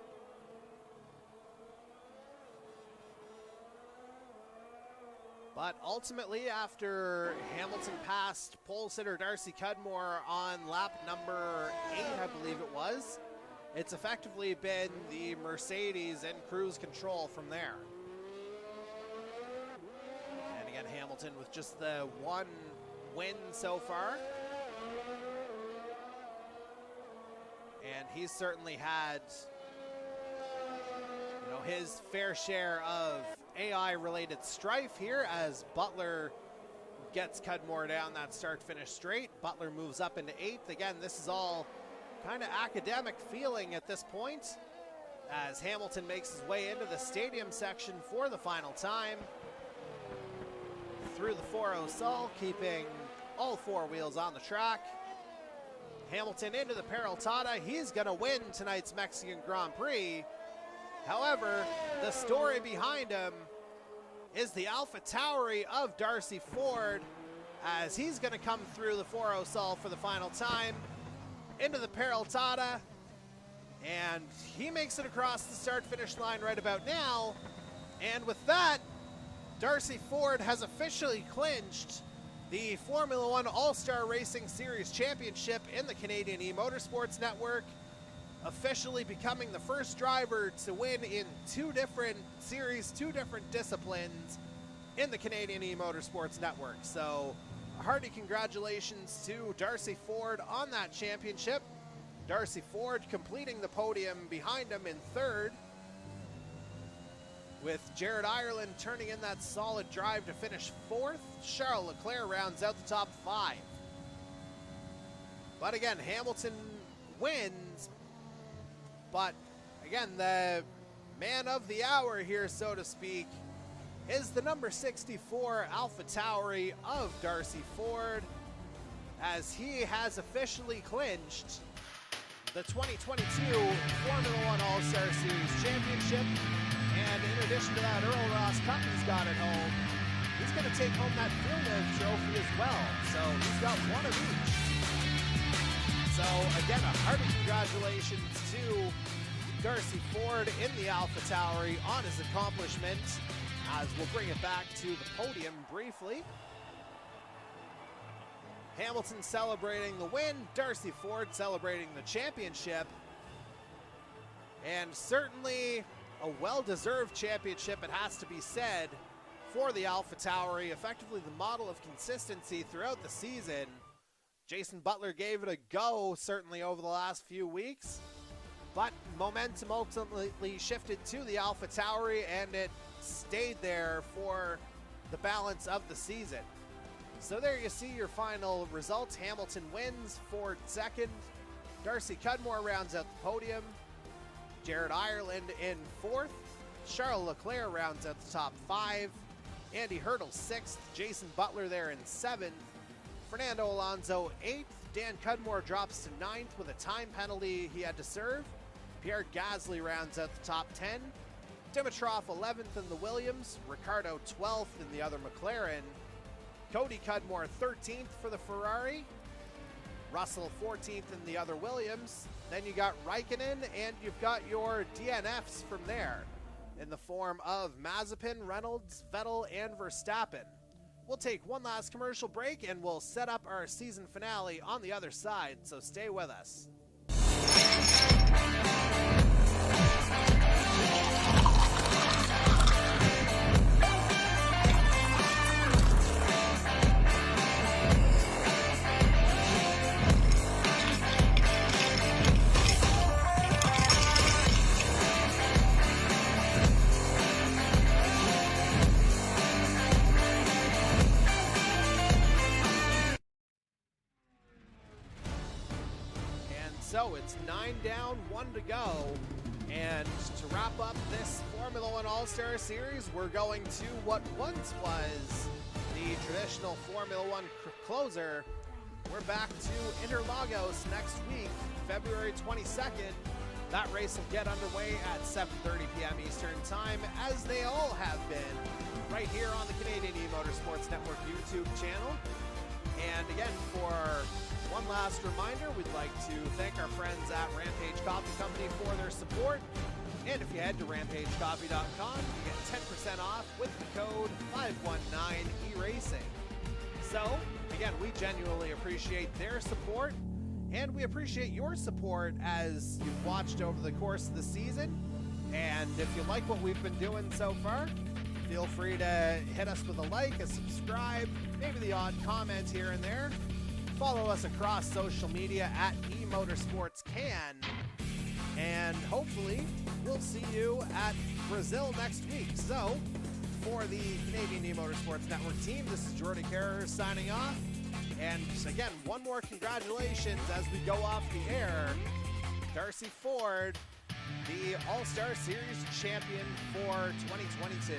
But ultimately, after Hamilton passed pole sitter Darcy Cudmore on lap number 8, I believe it was, it's effectively been the Mercedes in cruise control from there. And again, Hamilton with just the 1 win so far. And he's certainly had, you know, his fair share of AI-related strife here as Butler gets Cudmore down that start-finish straight. Butler moves up into 8th. Again, this is all kind of academic feeling at this point as Hamilton makes his way into the stadium section for the final time through the 4-0 Sol, keeping all 4 wheels on the track. Hamilton into the Peraltada. He's going to win tonight's Mexican Grand Prix. However, the story behind him is the AlphaTauri of Darcy Ford, as he's going to come through the 4-0 Sol for the final time into the Peraltada, and he makes it across the start-finish line right about now. And with that, Darcy Ford has officially clinched the Formula One All-Star Racing Series Championship in the Canadian E-Motorsports Network, officially becoming the first driver to win in 2 different series, 2 different disciplines in the Canadian E-Motorsports Network. So a hearty congratulations to Darcy Ford on that championship. Darcy Ford completing the podium behind him in 3rd, with Jared Ireland turning in that solid drive to finish 4th. Charles Leclerc rounds out the top 5. But again, Hamilton wins. But again, the man of the hour here, so to speak, is the number 64 AlphaTauri of Darcy Ford, as he has officially clinched the 2022 Formula One All-Star Series Championship. And in addition to that, Earl Ross Cup he's got at home. He's going to take home that Villeneuve trophy as well. So he's got one of each. So again, a hearty congratulations to Darcy Ford in the AlphaTauri on his accomplishment, as we'll bring it back to the podium briefly. Hamilton celebrating the win, Darcy Ford celebrating the championship, and certainly a well-deserved championship, it has to be said, for the AlphaTauri, effectively the model of consistency throughout the season. Jason Butler gave it a go, certainly over the last few weeks, but momentum ultimately shifted to the AlphaTauri, and it stayed there for the balance of the season. So there you see your final results. Hamilton wins, Ford second. Darcy Cudmore rounds out the podium. Jared Ireland in fourth. Charles Leclerc rounds out the top five. Andy Hurdle sixth. Jason Butler there in seventh. Fernando Alonso eighth. Dan Cudmore drops to ninth with a time penalty he had to serve. Pierre Gasly rounds out the top 10. Dimitrov 11th in the Williams. Ricciardo 12th in the other McLaren. Cody Cudmore 13th for the Ferrari. Russell 14th in the other Williams. Then you got Raikkonen, and you've got your DNFs from there in the form of Mazepin, Reynolds, Vettel, and Verstappen. We'll take one last commercial break, and we'll set up our season finale on the other side, so stay with us. So it's 9 down, 1 to go. And to wrap up this Formula One All-Star Series, we're going to what once was the traditional Formula One closer. We're back to Interlagos next week, February 22nd. That race will get underway at 7:30 p.m. Eastern Time, as they all have been, right here on the Canadian E-Motorsports Network YouTube channel. And again, for one last reminder, we'd like to thank our friends at Rampage Coffee Company for their support. And if you head to rampagecoffee.com, you get 10% off with the code 519ERACING. So, again, we genuinely appreciate their support, and we appreciate your support as you've watched over the course of the season. And if you like what we've been doing so far, feel free to hit us with a like, a subscribe, maybe the odd comment here and there. Follow us across social media at E-MotorsportsCan. And hopefully we'll see you at Brazil next week. So for the Canadian E-Motorsports Network team, this is Jordy Carrer signing off. And again, one more congratulations as we go off the air. Darcy Ford, the All-Star Series champion for 2022.